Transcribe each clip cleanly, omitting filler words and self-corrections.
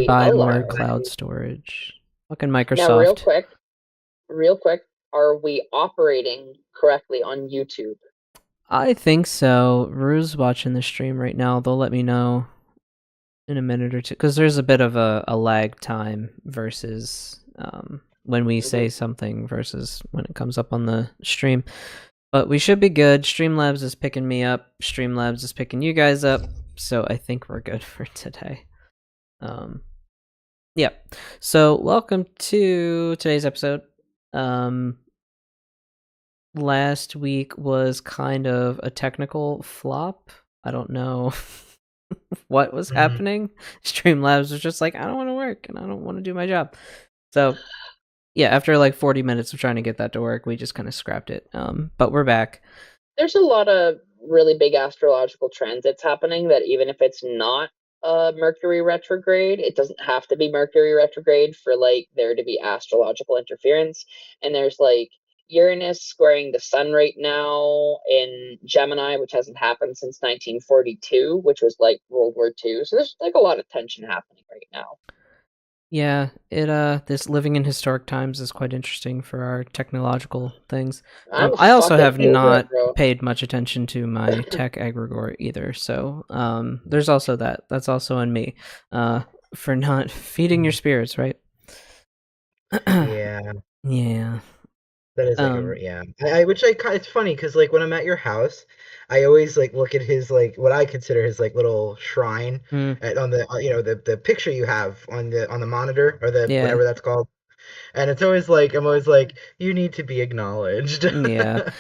buy more allow. cloud storage. Fucking Now, Microsoft. real quick, are we operating correctly on YouTube? I think so. Rue's watching the stream right now. They'll let me know in a minute or two because there's a bit of a lag time versus when we say Mhm. something versus when it comes up on the stream. But we should be good. Streamlabs is picking me up. Streamlabs is picking you guys up. So I think we're good for today. Yep. So welcome to today's episode. Last week was kind of a technical flop. I don't know what was Mhm. happening. Streamlabs was just like, I don't want to work and I don't want to do my job. So yeah, after like 40 minutes of trying to get that to work, we just kind of scrapped it. But we're back. There's a lot of really big astrological transits happening that even if it's not Mercury retrograde, it doesn't have to be Mercury retrograde for like there to be astrological interference. And there's like Uranus squaring the sun right now in Gemini, which hasn't happened since 1942, which was like World War II. So there's like a lot of tension happening right now. Yeah, it this living in historic times is quite interesting for our technological things. I'm I also fucking have over it, not bro. paid much attention to my tech egregore either, so there's also that. That's also on me, for not feeding your spirits, right? Yeah, Yeah. that is like Um. yeah. It's funny because like when I'm at your house, I always like look at his like what I consider his like little shrine Mm, on the the picture you have on the monitor or the yeah. whatever that's called, and it's always like I'm always like you need to be acknowledged. Yeah.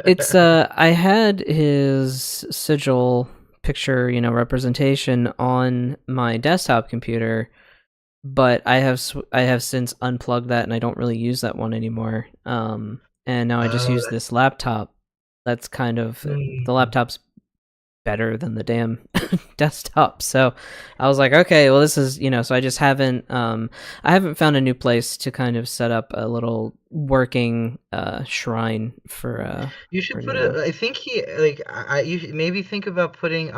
It's I had his sigil picture, representation on my desktop computer, but I have since unplugged that and I don't really use that one anymore. And now I just Oh, use this laptop. That's kind of the mm. laptop's better than the damn desktop. So I was like, okay, well this is, so I haven't found a new place to kind of set up a little working shrine You for should put now. a. I think he like you maybe think about putting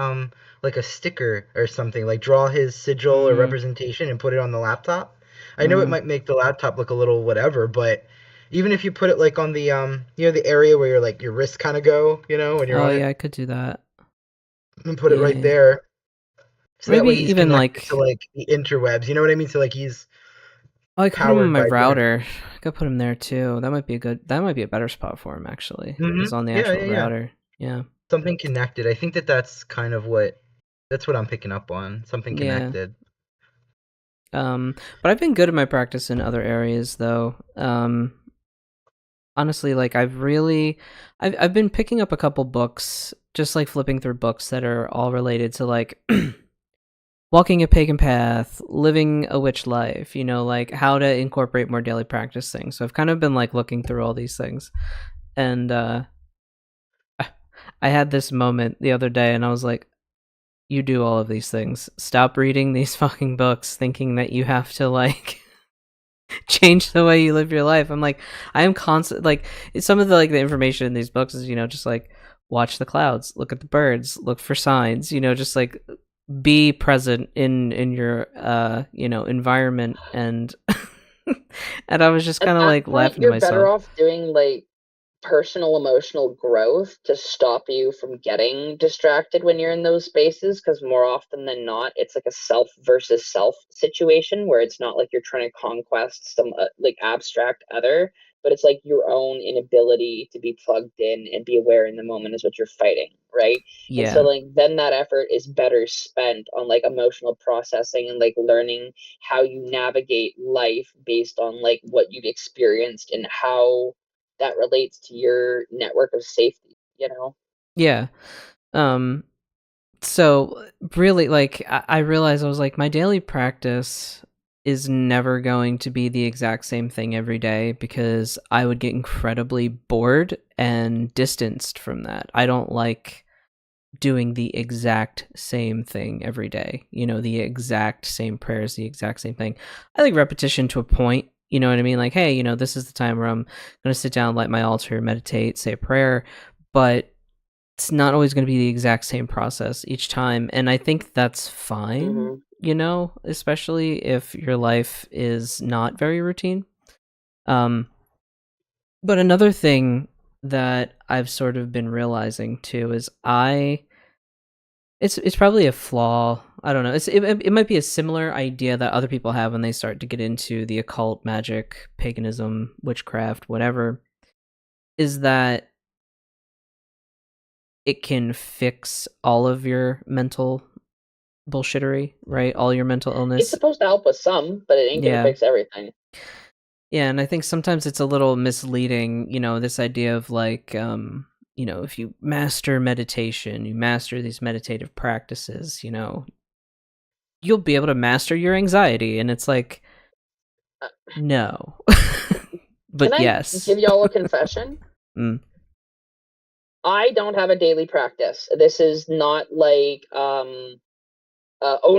like a sticker or something like draw his sigil or Mm, representation and put it on the laptop. I know it mm. might make the laptop look a little whatever, but even if you put it like on the the area where your wrists kind of go, when you're Oh on yeah, it, I could do that. and put it right Yeah. there, so that Maybe way he's even connected to like, like the interwebs. You know what I mean? So like he's oh, I could put him on powered my by there. router. I could put him there too. That might be a better spot for him actually. Is on the Yeah, actual yeah, yeah. router. Yeah. Something connected. I think that's kind of what I'm picking up on. Something Yeah. connected. But I've been good at my practice in other areas though. Honestly, like I've been picking up a couple books, just like flipping through books that are all related to like walking a pagan path, living a witch life, like how to incorporate more daily practice things. So I've kind of been like looking through all these things. And I had this moment the other day and I was like, you do all of these things. Stop reading these fucking books thinking that you have to like change the way you live your life. I'm like, I am constant like some of the information in these books is, just like watch the clouds, look at the birds, look for signs, just like be present in your environment and and I was just At kind of that like point, laughing to you're better myself. off doing like personal emotional growth to stop you from getting distracted when you're in those spaces, because more often than not it's like a self versus self situation where it's not like you're trying to conquest some like abstract other, but it's like your own inability to be plugged in and be aware in the moment is what you're fighting, right? And so Yeah. like then that effort is better spent on like emotional processing and like learning how you navigate life based on like what you've experienced and how that relates to your network of safety, you know? Yeah. Um so really like I realized I was like my daily practice is never going to be the exact same thing every day because I would get incredibly bored and distanced from that. I don't like doing the exact same thing every day. The exact same prayers, the exact same thing. I like repetition to a point. You know what I mean? Like, hey, this is the time where I'm going to sit down, light my altar, meditate, say a prayer. But it's not always going to be the exact same process each time, and I think that's fine, Mm-hmm. especially if your life is not very routine. Um, but another thing that I've sort of been realizing too is it's probably a flaw. I don't know. It might be a similar idea that other people have when they start to get into the occult, magic, paganism, witchcraft, whatever. Is that it can fix all of your mental bullshittery, right? All your mental It's illness. supposed to help with some, but it ain't gonna Yeah. fix everything. Yeah, and I think sometimes it's a little misleading, this idea of like, if you master meditation, you master these meditative practices, you'll be able to master your anxiety. And it's like, Uh, no. Can But I yes. give y'all a confession? Mm, I don't have a daily practice. This is not like oh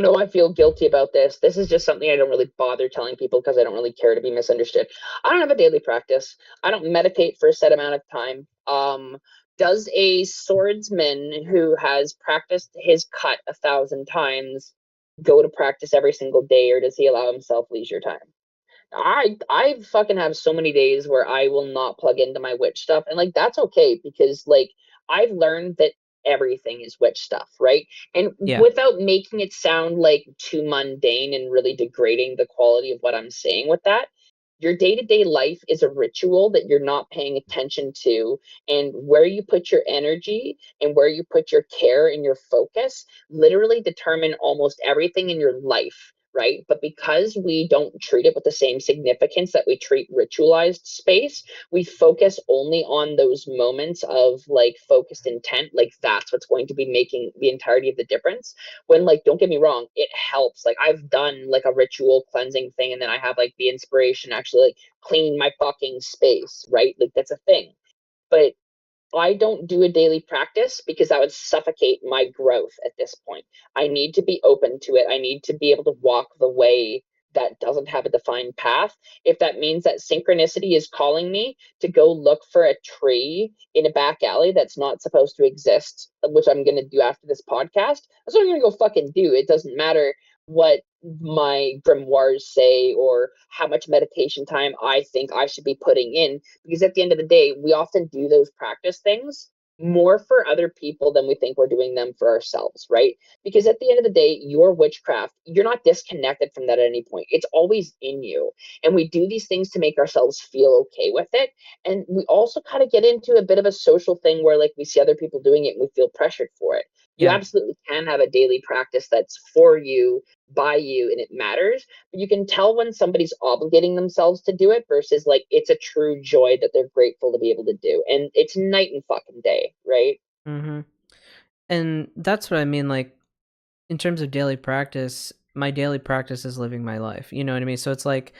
no, I feel guilty about this. This is just something I don't really bother telling people because I don't really care to be misunderstood. I don't have a daily practice. I don't meditate for a set amount of time. Does a swordsman who has practiced his cut 1,000 times go to practice every single day, or does he allow himself leisure time? I fucking have so many days where I will not plug into my witch stuff, and like that's okay because like I've learned that everything is witch stuff, right? And yeah. without making it sound like too mundane and really degrading the quality of what I'm saying with that, your day-to-day life is a ritual that you're not paying attention to, and where you put your energy and where you put your care and your focus literally determine almost everything in your life, right? But because we don't treat it with the same significance that we treat ritualized space, we focus only on those moments of like focused intent. Like that's what's going to be making the entirety of the difference. When like, don't get me wrong, it helps. Like I've done like a ritual cleansing thing, and then I have like the inspiration to actually like clean my fucking space, right? Like that's a thing. But I don't do a daily practice because that would suffocate my growth at this point. I need to be open to it. I need to be able to walk the way that doesn't have a defined path. If that means that synchronicity is calling me to go look for a tree in a back alley that's not supposed to exist, which I'm going to do after this podcast, that's what I'm going to go fucking do. It doesn't matter what my grimoires say or how much meditation time I think I should be putting in, because at the end of the day, we often do those practice things more for other people than we think we're doing them for ourselves, right? Because at the end of the day, your witchcraft, you're not disconnected from that at any point. It's always in you. And we do these things to make ourselves feel okay with it. And we also kind of get into a bit of a social thing where like we see other people doing it and we feel pressured for it. You Yeah. absolutely can have a daily practice that's for you, by you, and it matters. But you can tell when somebody's obligating themselves to do it versus like it's a true joy that they're grateful to be able to do. And it's night and fucking day, right? Mm-hmm. And that's what I mean. Like, in terms of daily practice, my daily practice is living my life. You know what I mean? So it's like,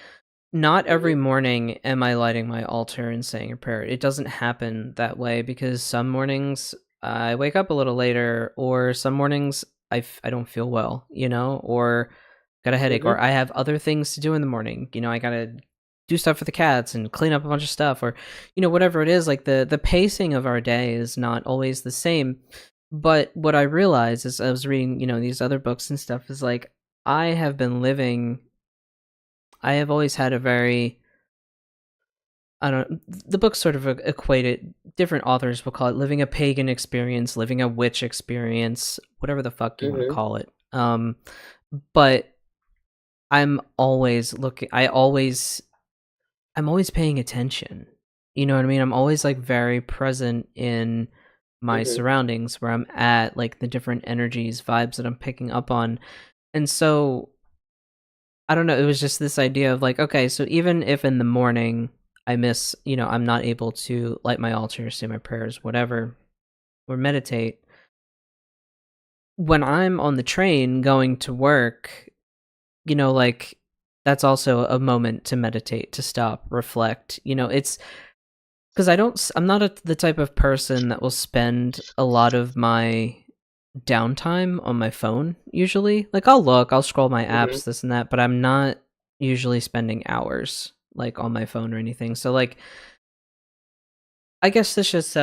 not every Mm-hmm. morning am I lighting my altar and saying a prayer. It doesn't happen that way because some mornings I wake up a little later, or some mornings I don't feel well, or got a headache, or Mm-hmm. I have other things to do in the morning. I gotta do stuff for the cats and clean up a bunch of stuff, or whatever it is. Like the pacing of our day is not always the same. But what I realized as I was reading, these other books and stuff is like I have been living. I have always had a very, I don't, the book sort of equated, different authors will call it living a pagan experience, living a witch experience, whatever the fuck you want to Mm-hmm. call it. But I'm always I'm always paying attention. You know what I mean? I'm always like very present in my Mm-hmm. surroundings where I'm at, like the different energies, vibes that I'm picking up on. And so I don't know, it was just this idea of like, okay, so even if in the morning I miss, I'm not able to light my altar, say my prayers, whatever, or meditate, when I'm on the train going to work, like that's also a moment to meditate, to stop, reflect. It's because I'm not the type of person that will spend a lot of my downtime on my phone usually. Like I'll scroll my Mm-hmm. apps, this and that, but I'm not usually spending hours like on my phone or anything. So like I guess this just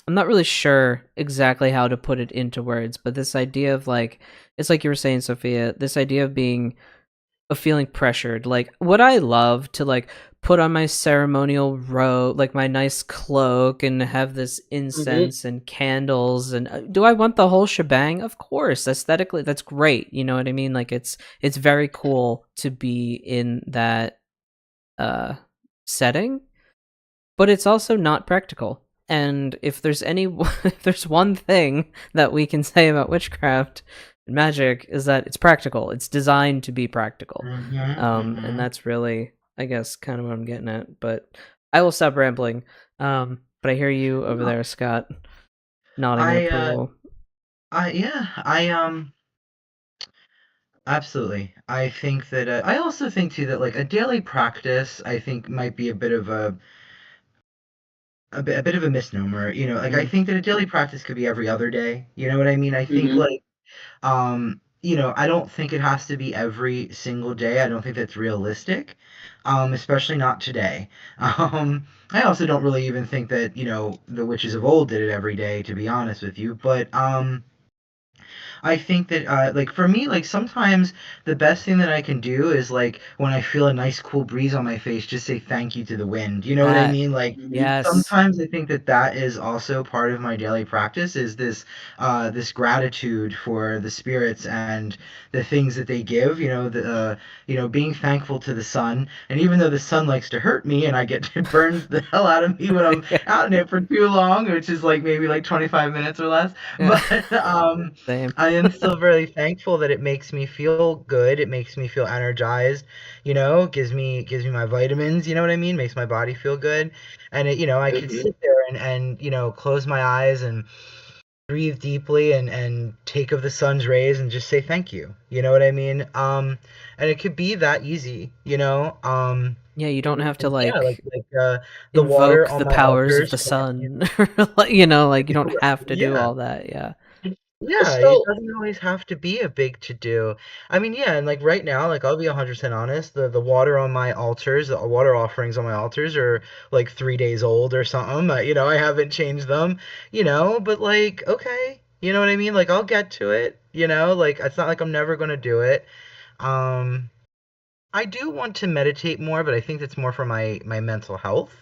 I'm not really sure exactly how to put it into words, but this idea of like, it's like you were saying, Sophia, this idea of being, of feeling pressured. Like, would I love to like put on my ceremonial robe, like my nice cloak, and have this Mm-hmm. incense and candles? And do I want the whole shebang? Of course, aesthetically, that's great. You know what I mean? Like, it's very cool to be in that uh setting, but it's also not practical. And if there's any, if there's one thing that we can say about witchcraft and magic, is that it's practical. It's designed to be practical, and Mm-hmm. that's really, I guess, kind of what I'm getting at. But I will stop rambling. But I hear you over No, there, Scott, nodding in I approval. yeah, absolutely. I think that I also think too that like a daily practice I think might be a bit of a bit of a misnomer. You know, like I Mm, think that a daily practice could be every other day. You know what I mean? I think Mm-hmm. like you know, I don't think it has to be every single day. I don't think that's realistic. Especially not today. I also don't really even think that, you know, the witches of old did it every day, to be honest with you. But I think that like for me, like sometimes the best thing that I can do is like when I feel a nice cool breeze on my face, just say thank you to the wind. You know what I that, mean? Like Mm-hmm. yes. sometimes I think that that is also part of my daily practice is this this gratitude for the spirits and the things that they give. You know, being thankful to the sun, and even though the sun likes to hurt me and I get it burns the hell out of me when I'm Yeah, out in it for too long, which is like maybe like 25 minutes or less, yeah. but Same. I am still very thankful that it makes me feel good. It makes me feel energized, you know, gives me my vitamins, you know what I mean? Makes my body feel good. And it, you know, I could Mm-hmm. sit there and you know, close my eyes and breathe deeply and take of the sun's rays and just say thank you. You know what I mean? And it could be that easy, you know? Yeah, you don't have to And yeah, like the water invoke on the my powers of altars the connect me. sun. Like, you know, like you don't have to do Yeah. all that. Yeah. Yeah, it So, doesn't always have to be a big to do. I mean, yeah, and like right now, like I'll be 100% honest, the water on my altars, the water offerings on my altars are like 3 days old or something. You know, I haven't changed them, you know, but like, okay, you know what I mean? Like I'll get to it, you know, like it's not like I'm never gonna do it. Um, I do want to meditate more, but I think that's more for my mental health,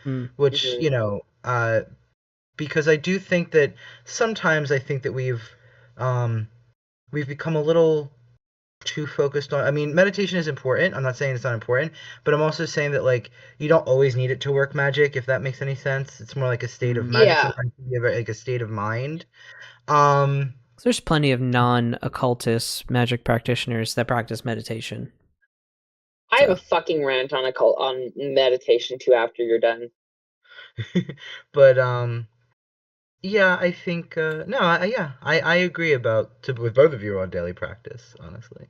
Mm, which, mm-hmm. you know, because I do think that sometimes I think that um we've become a little too focused on. I mean, meditation is important. I'm not saying it's not important, but I'm also saying that like you don't always need it to work magic, if that makes any sense. It's more like a state of mm. magic yeah, sometimes can be like a state of mind. Um So there's plenty of non-occultist magic practitioners that practice meditation. I have a So, fucking rant on on meditation too after you're done. but yeah, I think no, yeah, I agree about with both of you on daily practice, honestly.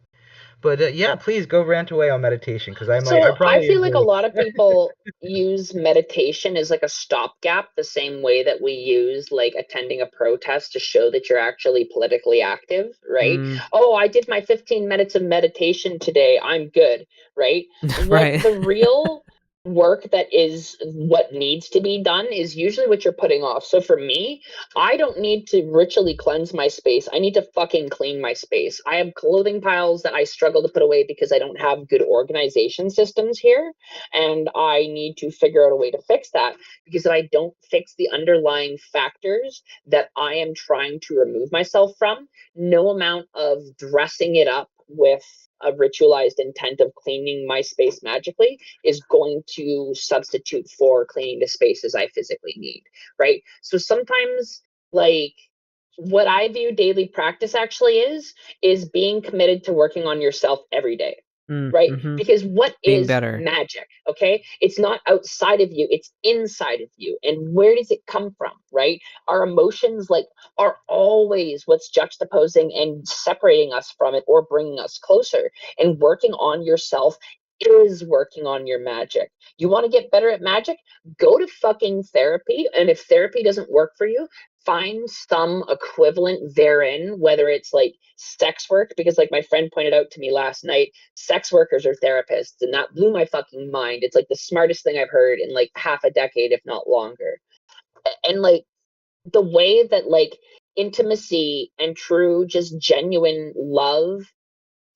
But yeah, please go rant away on meditation because I So I probably feel like a agree. lot of people use meditation as like a stopgap, the same way that we use like attending a protest to show that you're actually politically active, right? mm, Oh, I did my 15 minutes of meditation today. I'm good, right? What right. the real work that is what needs to be done is usually what you're putting off. So for me, I don't need to ritually cleanse my space. I need to fucking clean my space. I have clothing piles that I struggle to put away because I don't have good organization systems here. And I need to figure out a way to fix that because if I don't fix the underlying factors that I am trying to remove myself from, no amount of dressing it up with a ritualized intent of cleaning my space magically is going to substitute for cleaning the spaces I physically need, right? So sometimes like what I view daily practice actually is being committed to working on yourself every day, Mm, right? mm-hmm. Because what Being is better. magic? Okay, it's not outside of you, it's inside of you. And where does it come from, right? Our emotions like are always what's juxtaposing and separating us from it or bringing us closer. And working on yourself is working on your magic. You want to get better at magic? Go to fucking therapy. And if therapy doesn't work for you, find some equivalent therein, whether it's like sex work, because like my friend pointed out to me last night, sex workers are therapists, and that blew my fucking mind. It's like the smartest thing I've heard in like half a decade, if not longer. And like the way that like intimacy and true, just genuine love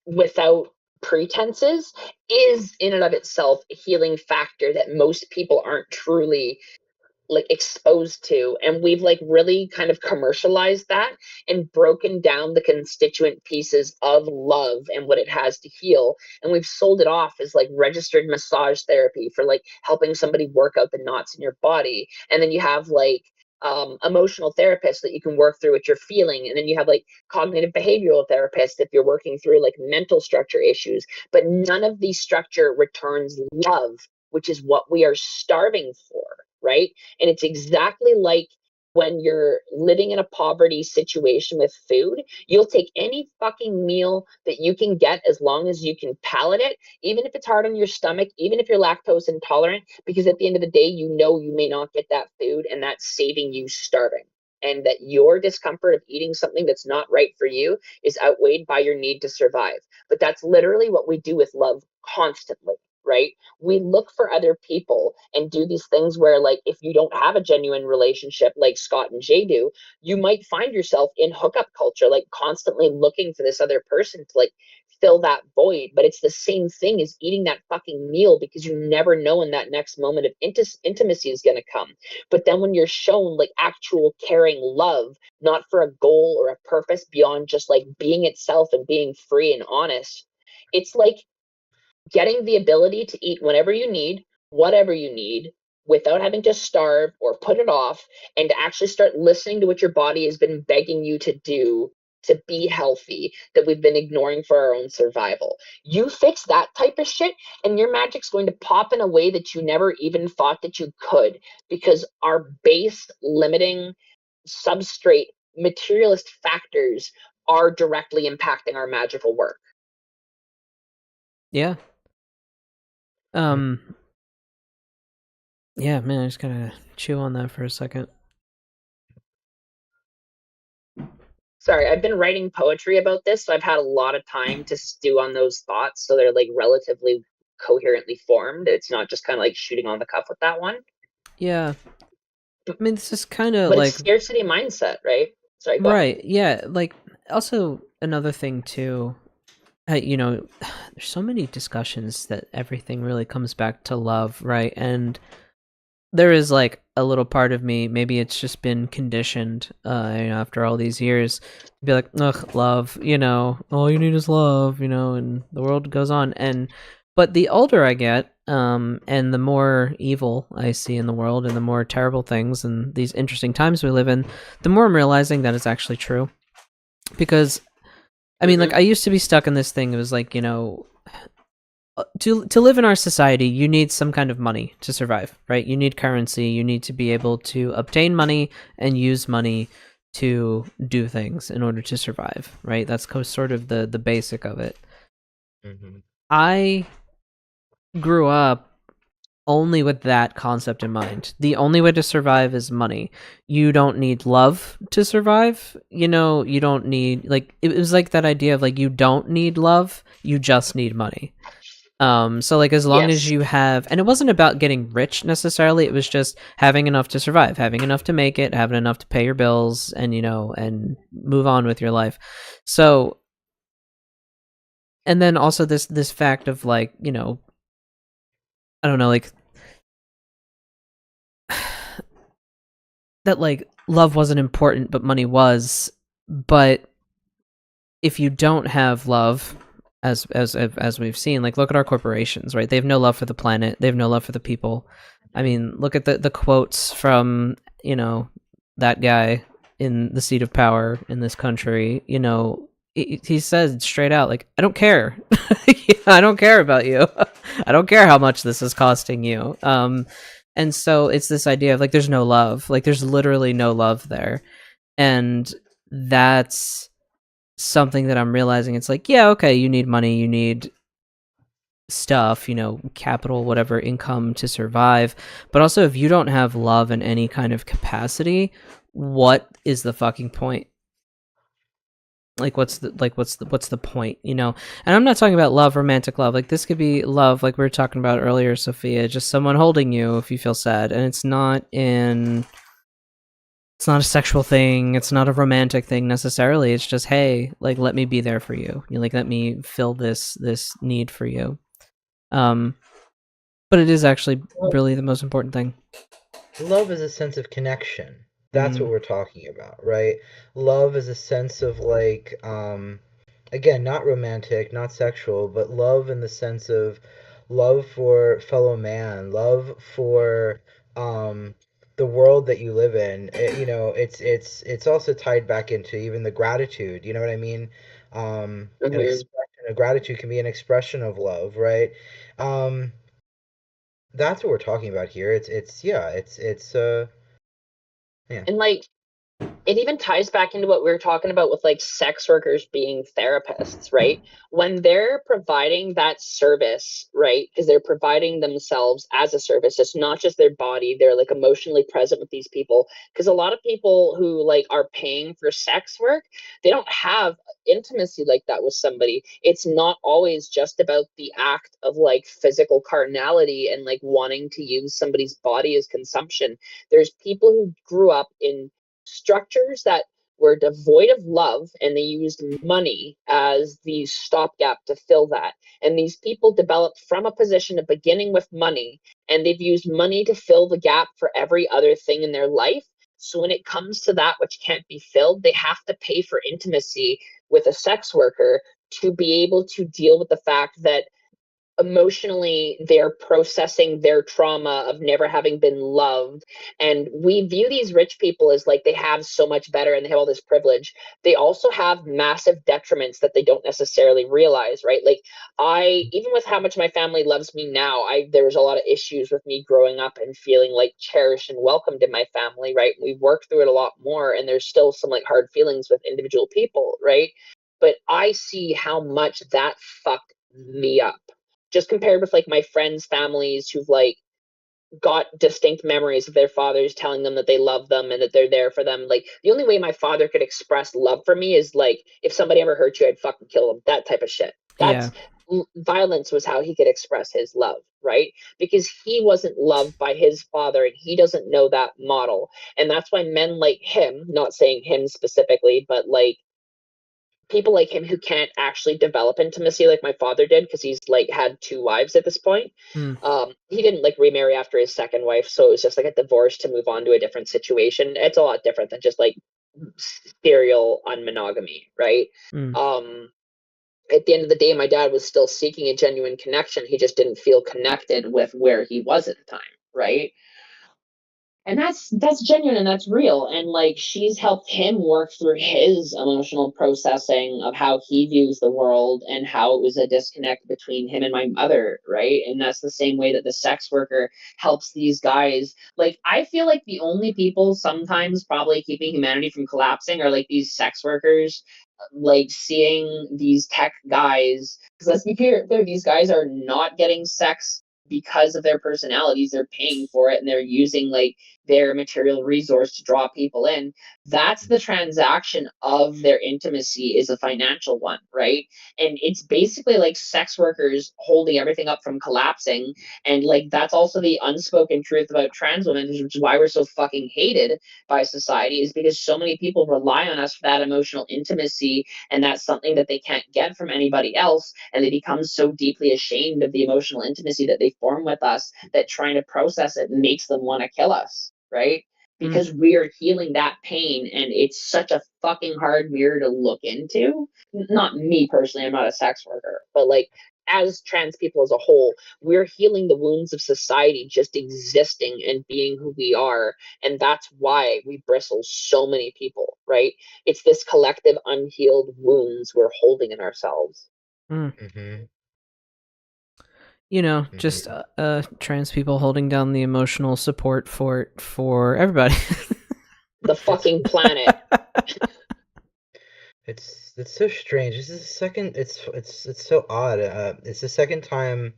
without pretenses is in and of itself a healing factor that most people aren't truly like exposed to, and we've like really kind of commercialized that and broken down the constituent pieces of love and what it has to heal, and we've sold it off as like registered massage therapy for like helping somebody work out the knots in your body, and then you have like emotional therapists that you can work through what you're feeling, and then you have like cognitive behavioral therapists if you're working through like mental structure issues, but none of these structure returns love, which is what we are starving for, right? And it's exactly like when you're living in a poverty situation with food, you'll take any fucking meal that you can get as long as you can palate it, even if it's hard on your stomach, even if you're lactose intolerant, because at the end of the day, you know you may not get that food and that's saving you starving. And that your discomfort of eating something that's not right for you is outweighed by your need to survive. But that's literally what we do with love constantly, right? We look for other people and do these things where like if you don't have a genuine relationship like Scott and Jay do, you might find yourself in hookup culture, like constantly looking for this other person to like fill that void. But it's the same thing as eating that fucking meal, because you never know when that next moment of intimacy is going to come. But then when you're shown like actual caring love, not for a goal or a purpose beyond just like being itself and being free and honest, it's like getting the ability to eat whenever you need, whatever you need, without having to starve or put it off, and to actually start listening to what your body has been begging you to do to be healthy, that we've been ignoring for our own survival. You fix that type of shit, and your magic's going to pop in a way that you never even thought that you could, because our base limiting substrate materialist factors are directly impacting our magical work. Yeah. Yeah, man, I just gotta chew on that for a second. Sorry, I've been writing poetry about this, so I've had a lot of time to stew on those thoughts, so they're like relatively coherently formed. It's not just kind of like shooting on the cuff with that one. Yeah. I mean, this is kind of But like it's scarcity mindset, right? Sorry, go ahead. right. Yeah, like also another thing too. You know, there's so many discussions that everything really comes back to love, right? And there is like a little part of me, maybe it's just been conditioned, after all these years, to be like, ugh, love, all you need is love, and the world goes on. But the older I get, and the more evil I see in the world, and the more terrible things and these interesting times we live in, the more I'm realizing that it's actually true. Because, I mean, like, I used to be stuck in this thing. It was like, to live in our society, you need some kind of money to survive, right? You need currency. You need to be able to obtain money and use money to do things in order to survive, right? That's sort of the basic of it. Mm-hmm. I grew up only with that concept in mind. The only way to survive is money. You don't need love to survive. You don't need, like, it was like that idea of like, you don't need love, you just need money. So like as long as you have, and it wasn't about getting rich necessarily, it was just having enough to survive, having enough to make it, having enough to pay your bills, and and move on with your life. So, and then also this fact of like, I don't know, like that like love wasn't important but money was. But if you don't have love, as we've seen, like look at our corporations, right? They have no love for the planet, they have no love for the people. I mean, look at the quotes from that guy in the seat of power in this country. He said straight out, like, I don't care. I don't care about you. I don't care how much this is costing you. And so it's this idea of like there's no love, like there's literally no love there. And that's something that I'm realizing. It's like, yeah, okay, you need money, you need stuff, capital, whatever, income to survive. But also, if you don't have love in any kind of capacity, what is the fucking point? Like, what's the point? And I'm not talking about love, romantic love. Like, this could be love, like we were talking about earlier, Sophia, just someone holding you if you feel sad, and it's not in It's not a sexual thing. It's not a romantic thing necessarily. It's just, hey, like, let me be there for you. Like, let me fill this need for you. But it is actually really the most important thing. Love is a sense of connection. That's what Mm. we're talking about, right? Love is a sense of like, again, not romantic, not sexual, but love in the sense of love for fellow man, love for the world that you live in. It's also tied back into even the gratitude. You know what I mean? An Hmm. expression of gratitude can be an expression of love, right? Um, that's what we're talking about here. It's yeah, it's yeah. And like, it even ties back into what we were talking about with like sex workers being therapists, right? When they're providing that service, right? Because they're providing themselves as a service, it's not just their body, they're like emotionally present with these people. Because a lot of people who like are paying for sex work, they don't have intimacy like that with somebody. It's not always just about the act of like physical carnality and like wanting to use somebody's body as consumption. There's people who grew up in structures that were devoid of love, and they used money as the stopgap to fill that. And these people developed from a position of beginning with money, and they've used money to fill the gap for every other thing in their life. So when it comes to that which can't be filled, they have to pay for intimacy with a sex worker to be able to deal with the fact that emotionally they're processing their trauma of never having been loved. And we view these rich people as like they have so much better and they have all this privilege. They also have massive detriments that they don't necessarily realize, right? Like, I, even with how much my family loves me now, I there was a lot of issues with me growing up and feeling like cherished and welcomed in my family, right? We've worked through it a lot more, and there's still some like hard feelings with individual people, right? But I see how much that fucked me up, just compared with like my friends' families who've like got distinct memories of their fathers telling them that they love them and that they're there for them. Like, the only way my father could express love for me is like, if somebody ever hurt you, I'd fucking kill them. That type of shit. Yeah. That's violence was how he could express his love, right? Because he wasn't loved by his father and he doesn't know that model. And that's why men like him, not saying him specifically, but like people like him who can't actually develop intimacy like my father did, because he's like had two wives at this point. Mm. He didn't like remarry after his second wife, so it was just like a divorce to move on to a different situation. It's a lot different than just like serial unmonogamy, right? Mm. um at the end of the day, my dad was still seeking a genuine connection. He just didn't feel connected with where he was at the time, right? And that's genuine and that's real. And like, she's helped him work through his emotional processing of how he views the world and how it was a disconnect between him and my mother, right? And that's the same way that the sex worker helps these guys. Like, I feel like the only people sometimes probably keeping humanity from collapsing are like these sex workers, like seeing these tech guys, because let's be clear, these guys are not getting sex because of their personalities. They're paying for it and they're using like their material resource to draw people in. That's the transaction of their intimacy, is a financial one, right? And it's basically like sex workers holding everything up from collapsing. And like, that's also the unspoken truth about trans women, which is why we're so fucking hated by society, is because so many people rely on us for that emotional intimacy, and that's something that they can't get from anybody else, and they become so deeply ashamed of the emotional intimacy that they form with us that trying to process it makes them want to kill us, right? Mm. Because we are healing that pain, and it's such a fucking hard mirror to look into. Not me personally, I'm not a sex worker, but like, as trans people as a whole, we're healing the wounds of society just existing and being who we are. And that's why we bristle so many people, right? It's this collective unhealed wounds we're holding in ourselves. Mm. Mm-hmm. Just Mm-hmm. trans people holding down the emotional support for everybody. The It's fucking planet. it's so strange. This is the second. It's so odd. It's the second time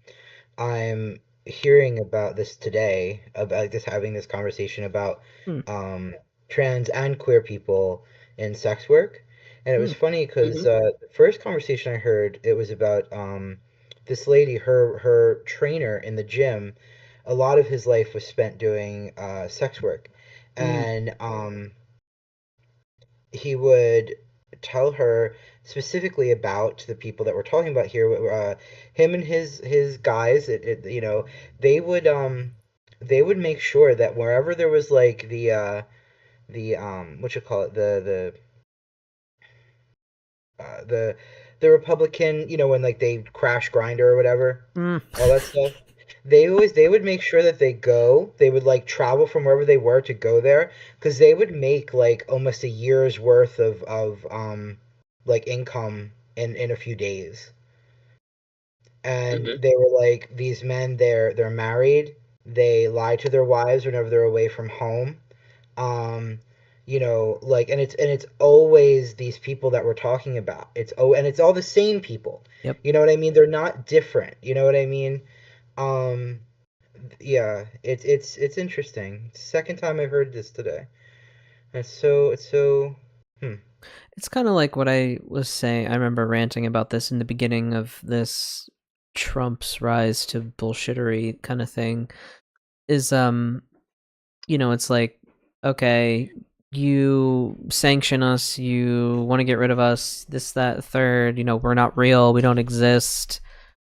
I'm hearing about this today, about this having this conversation about Hmm. um, trans and queer people in sex work. And it Hmm. was funny because Hmm. the first conversation I heard, it was about this lady, her trainer in the gym. A lot of his life was spent doing sex work, Hmm. and he would tell her specifically about the people that we're talking about here. Him and his guys, they would make sure that wherever there was like the what you call it, the the Republican, when like they crash Grinder or whatever, Mm. all that stuff. They would make sure that they would like travel from wherever they were to go there, because they would make like almost a year's worth of like income in a few days. And Hmm. they were like, these men, they're married, they lie to their wives whenever they're away from home. um like, and it's always these people that we're talking about. And it's all the same people. Yep. You know what I mean? They're not different. You know what I mean? um yeah, it's interesting. Second time I heard this today. It's so hmm. It's kind of like what I was saying. I remember ranting about this in the beginning of this Trump's rise to bullshittery kind of thing. Is it's like, okay, you sanction us, you want to get rid of us, this, that, third. We're not real, we don't exist,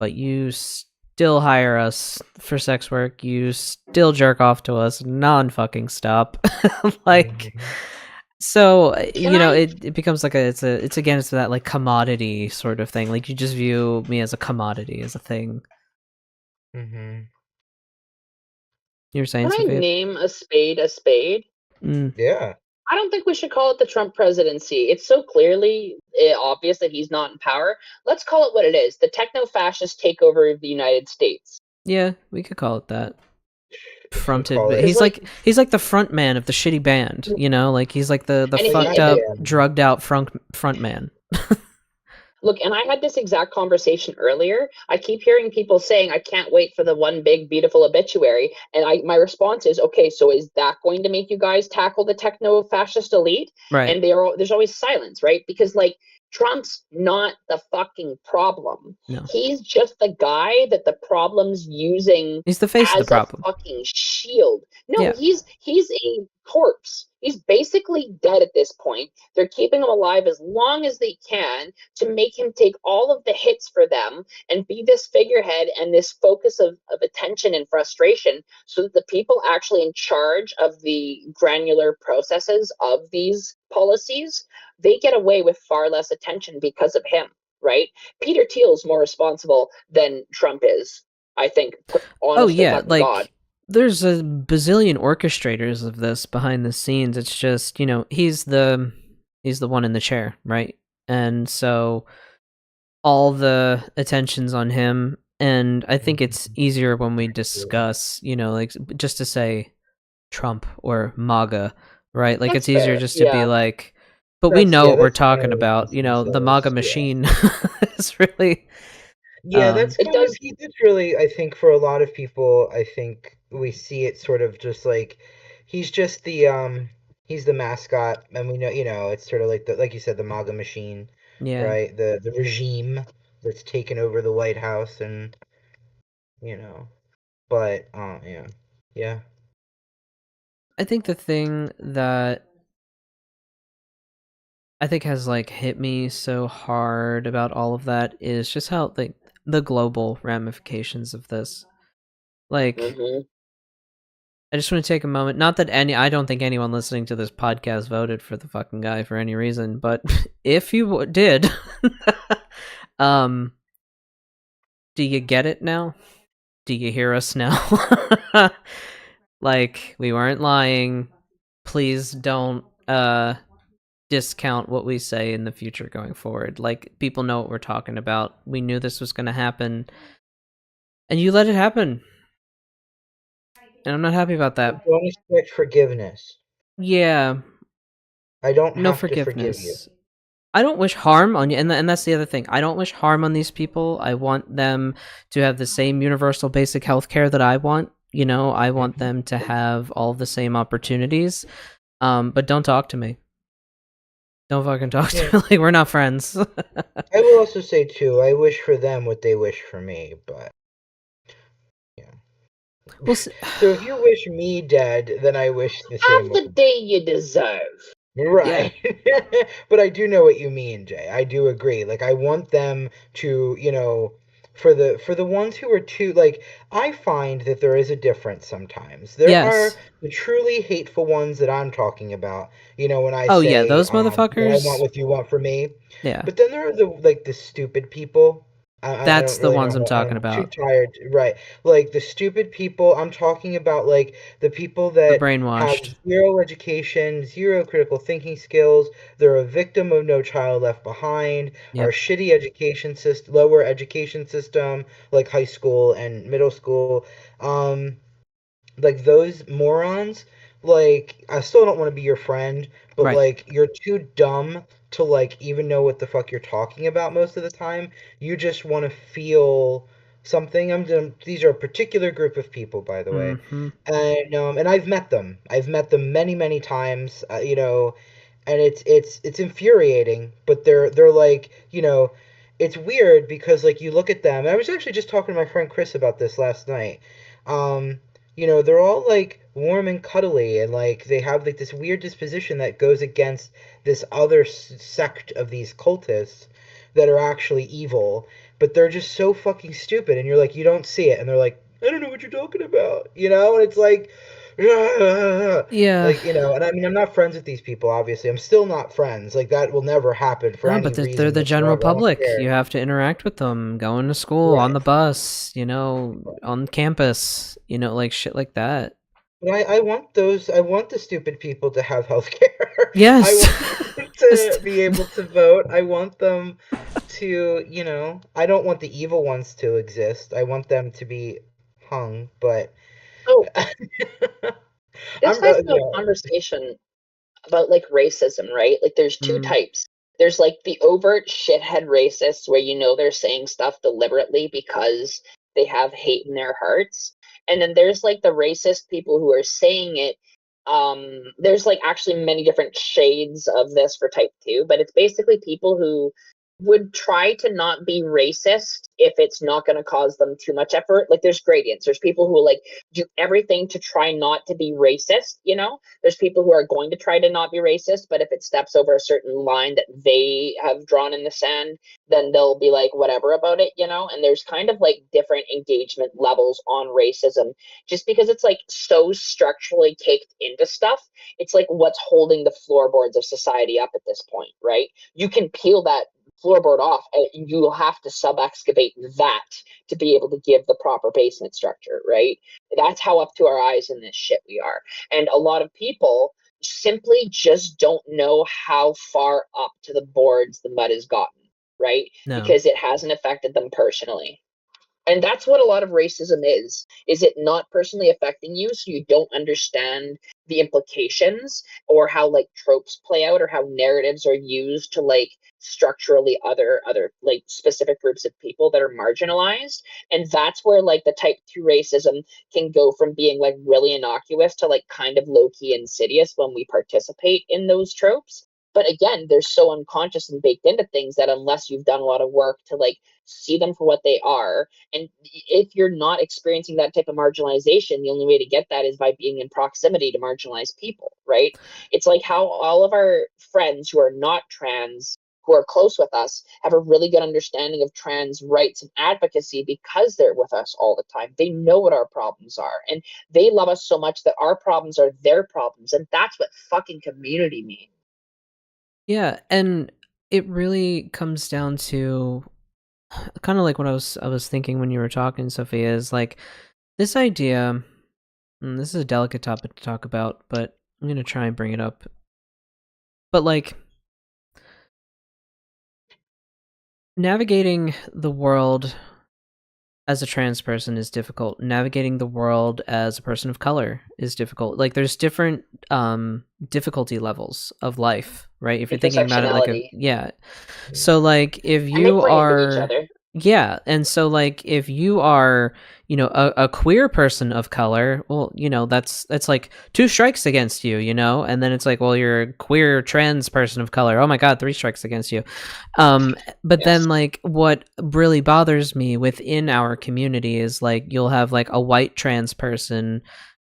but you still hire us for sex work. You still jerk off to us non-fucking stop. Like, Hmm. so Can I it becomes like it's again, it's that like commodity sort of thing. Like, you just view me as a commodity, as a thing. Hmm. You were saying, can I Sophia? name a spade a spade? Mm, Yeah. I don't think we should call it the Trump presidency. It's so clearly obvious that he's not in power. Let's call it what it is: the techno-fascist takeover of the United States. yeah, we could call it that. We could Fronted, call but it. Because he's like the front man of the shitty band. Like, he's like the and fucked and the up, Imagine. drugged out front man. Look, and I had this exact conversation earlier. I keep hearing people saying, "I can't wait for the one big beautiful obituary," and my response is, "Okay, so is that going to make you guys tackle the techno fascist elite?" Right. And there's always silence, right? Because like Trump's not the fucking problem. No. He's just the guy that the problem's using He's the face of the as a problem. fucking shield. No, Yeah. he's a corpse. He's basically dead at this point. They're keeping him alive as long as they can to make him take all of the hits for them and be this figurehead and this focus of attention and frustration, so that the people actually in charge of the granular processes of these policies, they get away with far less attention because of him, right? Peter Thiel's more responsible than Trump is, I think. Oh Honest to yeah, fucking God. like, there's a bazillion orchestrators of this behind the scenes. It's just, he's the one in the chair, right? And so all the attention's on him, and I think it's easier when we discuss, like, just to say Trump or MAGA, right? Like, That's it's easier fair. just to be Yeah. like, but we know what we're That's kind talking of about. against The MAGA themselves. Yeah. machine is really, Yeah, that's It kind of does. that's really, I think, for a lot of people, I think we see it sort of just like he's just he's the mascot, and we know, it's sort of like like you said, the MAGA machine, yeah. right? The regime that's taken over the White House, and you know, but yeah. Yeah. I think the thing that I think has like hit me so hard about all of that is just how, like, the global ramifications of this. Like, Hmm. I just want to take a moment. Not that I don't think anyone listening to this podcast voted for the fucking guy for any reason, but if you did, um, do you get it now? Do you hear us now? Like, we weren't lying. Please don't discount what we say in the future going forward. Like, people know what we're talking about. We knew this was going to happen, and you let it happen. And I'm not happy about I that. don't expect forgiveness. Yeah, I don't no have to forgive you. forgiveness. I don't wish harm on you, and that's the other thing. I don't wish harm on these people. I want them to have the same universal basic health care that I want. I want Mhm. them to have all the same opportunities. But don't talk to me. Don't fucking talk to Yeah. me. Like, we're not friends. I will also say too, I wish for them what they wish for me, but yeah. Well, So if you wish me dead, then I wish the same Have of the day you deserve. Right. But I do know what you mean, Jay. I do agree. Like I want them to, for the ones who are too like I find that there is a difference sometimes. There are Yes. the truly hateful ones that I'm talking about, when I Oh yeah, say those what I want motherfuckers. what you want for me. Yeah. But then there are the stupid people. I That's don't the really ones know. I'm talking I'm too about. tired. Right. Like the stupid people, I'm talking about like the people The that have brainwashed. zero education, zero critical thinking skills. They're a victim of No Child Left Behind, our Yep. shitty education system, lower education system, like high school and middle school. Um, like those morons, like I still don't want to be your friend, but Right. like you're too dumb to like even know what the fuck you're talking about most of the time. You just want to feel something. These are a particular group of people, by the way, Mm-hmm. and I've met them. I've met them many times. And it's infuriating, but they're like, it's weird because like you look at them. And I was actually just talking to my friend Chris about this last night. Um, they're all like warm and cuddly, and like they have like this weird disposition that goes against this other sect of these cultists that are actually evil, but they're just so fucking stupid, and you're like, you don't see it, and they're like, I don't know what you're talking about, and it's like, Yeah. like, and I mean, I'm not friends with these people, obviously. I'm still not friends. Like, that will never happen for No, any but they're reason the general whatsoever. I don't public. care. You have to interact with them, going to school, on Right. the bus, on campus, like shit like that. But I want the stupid people to have health care. I Yes. want them to be able to vote. I want them to, I don't want the evil ones to exist. I want them to be hung, but So this I'm, ties to a conversation about like racism, right? Like there's two Mm, types. There's like the overt shithead racists where they're saying stuff deliberately because they have hate in their hearts. And then there's like the racist people who are saying it. There's like actually many different shades of this for type 2, but it's basically people who would try to not be racist if it's not going to cause them too much effort. Like there's gradients. There's people who like do everything to try not to be racist. There's people who are going to try to not be racist, but if it steps over a certain line that they have drawn in the sand, then they'll be like whatever about it. And there's kind of like different engagement levels on racism just because it's like so structurally caked into stuff. It's like what's holding the floorboards of society up at this point, right? You can peel that floorboard off and you'll have to sub excavate that to be able to give the proper basement structure, right? That's how up to our eyes in this shit we are. And a lot of people simply just don't know how far up to the boards the mud has gotten, right? no. Because it hasn't affected them personally. And that's what a lot of racism is it not personally affecting you, so you don't understand the implications or how like tropes play out or how narratives are used to like structurally other like specific groups of people that are marginalized. And that's where like the type 2 racism can go from being like really innocuous to like kind of low-key insidious when we participate in those tropes. But again, they're so unconscious and baked into things that unless you've done a lot of work to like see them for what they are, and if you're not experiencing that type of marginalization, the only way to get that is by being in proximity to marginalized people, right? It's like how all of our friends who are not trans, who are close with us, have a really good understanding of trans rights and advocacy because they're with us all the time. They know what our problems are, and they love us so much that our problems are their problems. And that's what fucking community means. Yeah, and it really comes down to kind of like what I was thinking when you were talking, Sophia, is like this idea, and this is a delicate topic to talk about, but I'm going to try and bring it up. But like navigating the world as a trans person is difficult. Navigating the world as a person of color is difficult. Like there's different difficulty levels of life, right? If you're thinking about it like a Intersectionality. yeah. So like if And they you play into each are other. yeah, and so like if you are, a queer person of color, well, that's like two strikes against you, and then it's like, well, you're a queer trans person of color. Oh my god, three strikes against you. But Yes. then like what really bothers me within our community is like you'll have like a white trans person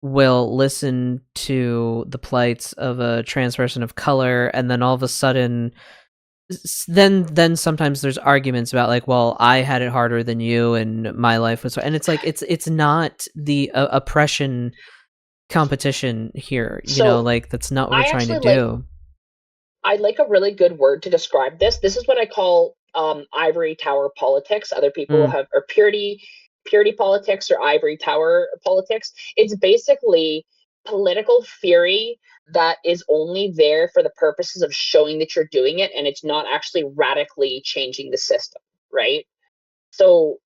will listen to the plights of a trans person of color, and then all of a sudden then sometimes there's arguments about like, well, I had it harder than you and my life was, and it's like it's not the oppression competition here, So like that's not what we're I trying to actually like do. I like a really good word to describe this. This is what I call ivory tower politics. Other people Mm, have or purity politics or ivory tower politics. It's basically political theory that is only there for the purposes of showing that you're doing it, and it's not actually radically changing the system, right? So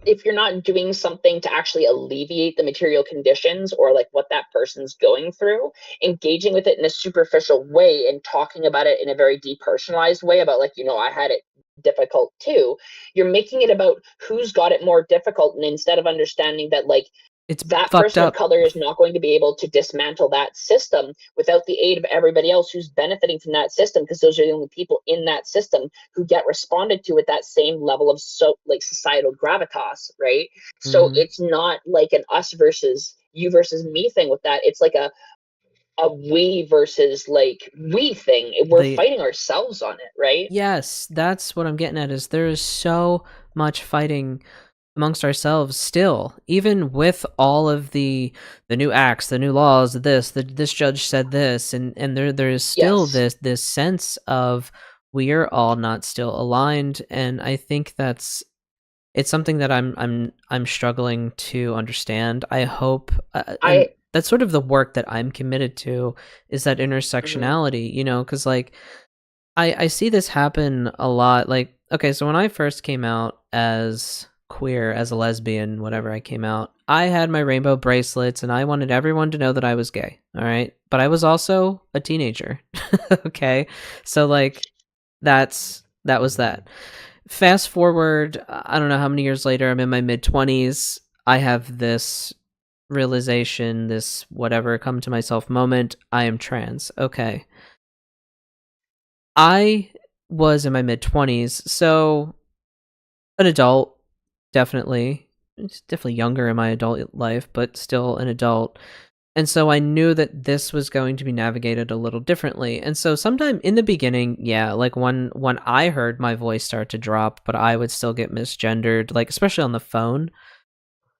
if you're not doing something to actually alleviate the material conditions or like what that person's going through, engaging with it in a superficial way and talking about it in a very depersonalized way about like, I had it difficult too, you're making it about who's got it more difficult, and instead of understanding that like it's that fucked person of up. color is not going to be able to dismantle that system without the aid of everybody else who's benefiting from that system, because those are the only people in that system who get responded to at that same level of societal gravitas, right? So Hmm. it's not like an us versus you versus me thing with that. It's like a we versus like we thing. We're The fighting ourselves on it, right? Yes, that's what I'm getting at, is there is so much fighting amongst ourselves still, even with all of the new acts, the new laws, this judge said this, and there is still Yes. this sense of we are all not still aligned, and I think it's something that I'm struggling to understand. I hope, and I that's sort of the work that I'm committed to, is that mhm. intersectionality, because like I see this happen a lot. Like, okay, so when I first came out as queer, as a lesbian, whatever I came out, I had my rainbow bracelets and I wanted everyone to know that I was gay. All right. But I was also a teenager. Okay. So like that was that. Fast forward, I don't know how many years later, I'm in my mid 20s. I have this realization, this whatever come to myself moment. I am trans. Okay. I was in my mid 20s, so an adult, definitely. It's definitely younger in my adult life, but still an adult. And so I knew that this was going to be navigated a little differently. And so sometime in the beginning, yeah, like when I heard my voice start to drop, but I would still get misgendered, like especially on the phone.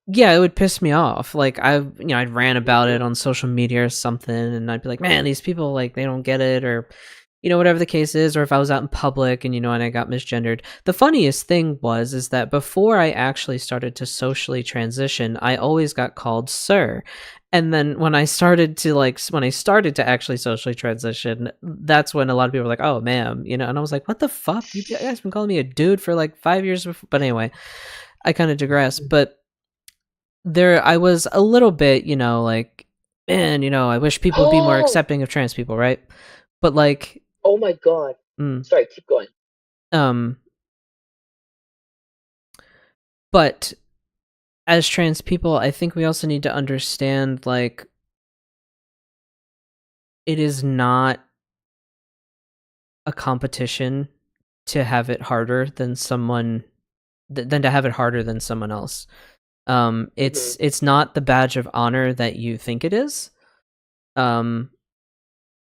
Yeah, it would piss me off. Like I'd ran about it Mhm. on social media or something, and I'd be like, "Man, these people like they don't get it," or whatever the case is, or if I was out in public and and I got misgendered. The funniest thing is that before I actually started to socially transition, I always got called sir. And then when I started to actually socially transition, that's when a lot of people were like, "Oh, ma'am," and I was like, "What the fuck? You guys been calling me a dude for like 5 years before." But anyway, I kind of digress. But there, I was a little bit, like, man, I wish people would be more Oh, accepting of trans people, right? But like, oh my God. mm, Sorry, keep going. um, but as trans people, I think we also need to understand, like, it is not a competition to have it harder than than to have it harder than someone else. Hmm. It's not the badge of honor that you think it is. Um,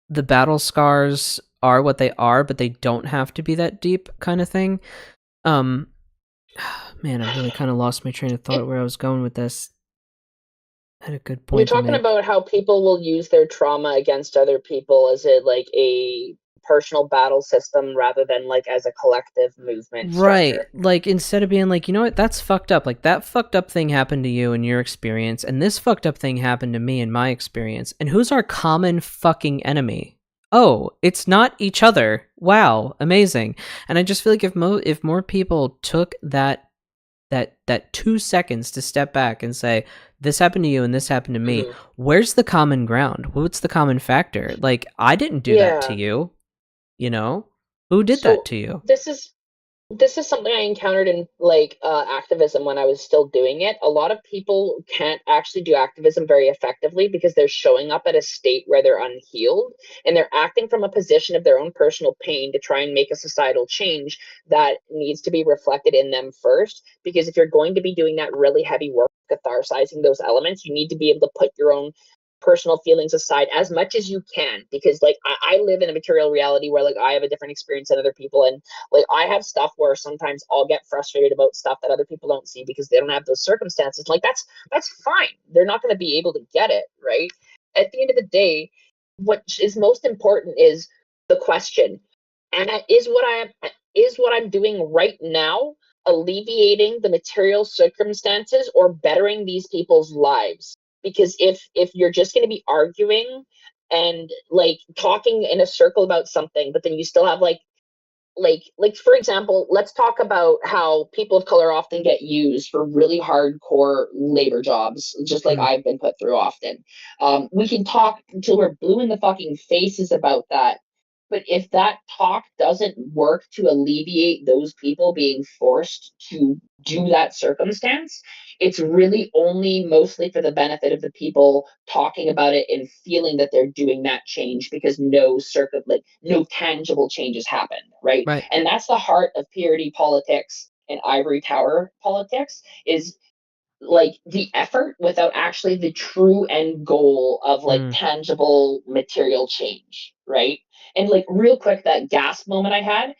the battle scars are what they are, but they don't have to be that deep, kind of thing. Um, man, I really kind of lost my train of thought where I was going with this. I had a good You're point to talking make. about how people will use their trauma against other people as a like a personal battle system rather than like as a collective movement Right. structure. Like, instead of being like, you know what, that's fucked up. Like, that fucked up thing happened to you in your experience, and this fucked up thing happened to me in my experience. And who's our common fucking enemy? Oh, it's not each other. Wow, amazing. And I just feel like if more people took that 2 seconds to step back and say, this happened to you and this happened to me, Hmm. where's the common ground? What's the common factor? Like, I didn't do that to Yeah. you, you know? Who did that So to you? this is this is something I encountered in like activism when I was still doing it. A lot of people can't actually do activism very effectively because they're showing up at a state where they're unhealed, and they're acting from a position of their own personal pain to try and make a societal change that needs to be reflected in them first. Because if you're going to be doing that really heavy work catharsizing those elements, you need to be able to put your own personal feelings aside as much as you can, because like I live in a material reality where like I have a different experience than other people, and like I have stuff where sometimes I'll get frustrated about stuff that other people don't see because they don't have those circumstances. Like that's fine. They're not going to be able to get it, right? At the end of the day, what is most important is the question. And is what I'm doing right now alleviating the material circumstances or bettering these people's lives? Because if you're just going to be arguing and like talking in a circle about something, but then you still have like for example, let's talk about how people of color often get used for really hardcore labor jobs, just like Mm. I've been put through often. We can talk until we're blue in the fucking faces about that, but if that talk doesn't work to alleviate those people being forced to do that circumstance, it's really only mostly for the benefit of the people talking about it and feeling that they're doing that change, because no tangible changes happen, right? Right. And that's the heart of purity politics and ivory tower politics, is like the effort without actually the true end goal of like Mm. tangible material change, right? And like real quick, that gasp moment I had,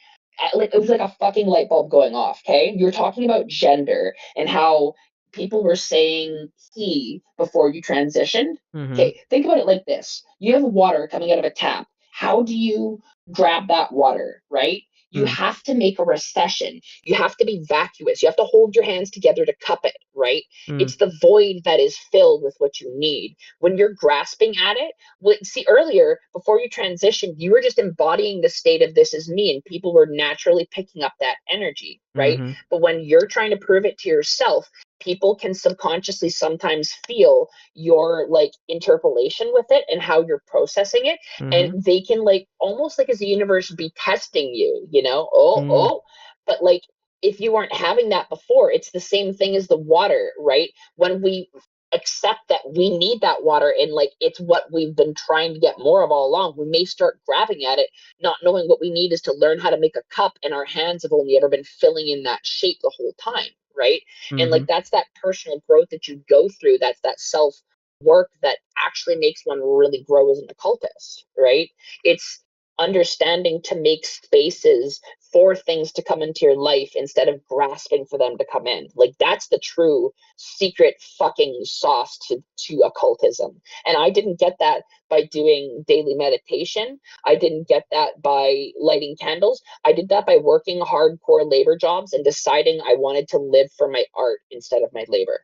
like it was like a fucking light bulb going off. Okay, you're talking about gender and how people were saying he before you transitioned. Mm-hmm. Okay, think about it like this: you have water coming out of a tap. How do you grab that water, right? You Mm. have to make a recession. You have to be vacuous. You have to hold your hands together to cup it, right? Mm. It's the void that is filled with what you need. When you're grasping at it, well, see, earlier, before you transitioned, you were just embodying the state of this is me, and people were naturally picking up that energy, right? Mm-hmm. But when you're trying to prove it to yourself, people can subconsciously sometimes feel your like interpolation with it and how you're processing it, Mm-hmm. and they can like almost like as the universe be testing you, Mm. but like if you weren't having that before, it's the same thing as the water, right? When we accept that we need that water and like it's what we've been trying to get more of all along, we may start grabbing at it, not knowing what we need is to learn how to make a cup, and our hands have only ever been filling in that shape the whole time, right? And Mm-hmm. like that's that personal growth that you go through, that's that self work that actually makes one really grow as an occultist, right? It's understanding to make spaces for things to come into your life instead of grasping for them to come in. Like that's the true secret fucking sauce to occultism. And I didn't get that by doing daily meditation. I didn't get that by lighting candles. I did that by working hardcore labor jobs and deciding I wanted to live for my art instead of my labor,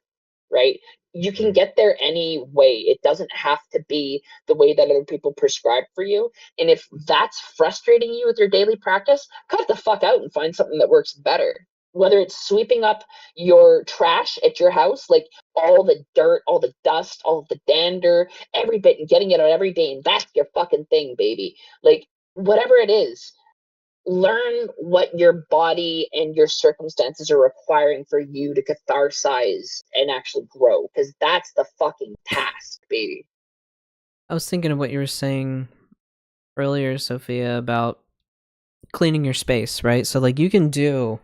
right? You can get there any way. It doesn't have to be the way that other people prescribe for you. And if that's frustrating you with your daily practice, cut the fuck out and find something that works better. Whether it's sweeping up your trash at your house, like all the dirt, all the dust, all the dander, every bit, and getting it out every day, and that's your fucking thing, baby. Like, whatever it is, learn what your body and your circumstances are requiring for you to catharsize and actually grow, because that's the fucking task, baby. I was thinking of what you were saying earlier, Sophia, about cleaning your space, right? So like you can do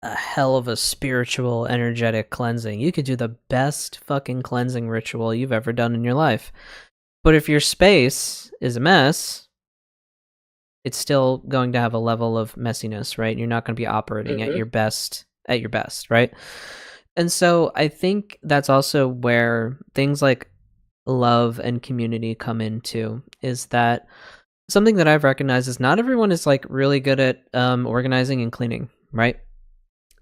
a hell of a spiritual, energetic cleansing. You could do the best fucking cleansing ritual you've ever done in your life. But if your space is a mess, it's still going to have a level of messiness, right? You're not going to be operating Mm-hmm. at your best, right? And so I think that's also where things like love and community come into, is that something that I've recognized is not everyone is like really good at organizing and cleaning, right?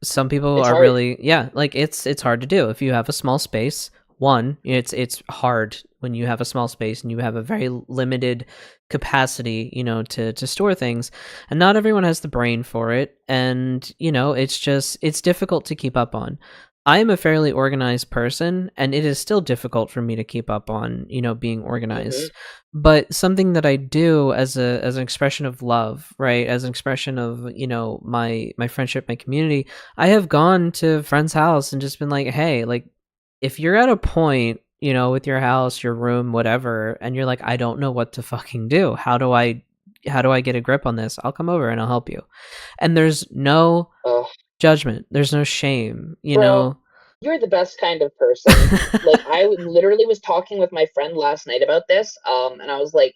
Some people It's are hard. really, yeah, like it's hard to do if you have a small space. One, it's hard when you have a small space and you have a very limited capacity, to store things, and not everyone has the brain for it, and it's difficult to keep up on. I am a fairly organized person, and it is still difficult for me to keep up on, being Mm-hmm. organized. But something that I do as an expression of love, right? As an expression of, my friendship, my community, I have gone to friends' house and just been like, "Hey, like if you're at a point, with your house, your room, whatever, and you're like, I don't know what to fucking do. How do I get a grip on this? I'll come over and I'll help you." And there's no Oh, judgment. There's no shame, bro, You're the best kind of person. Like, I literally was talking with my friend last night about this, and I was like,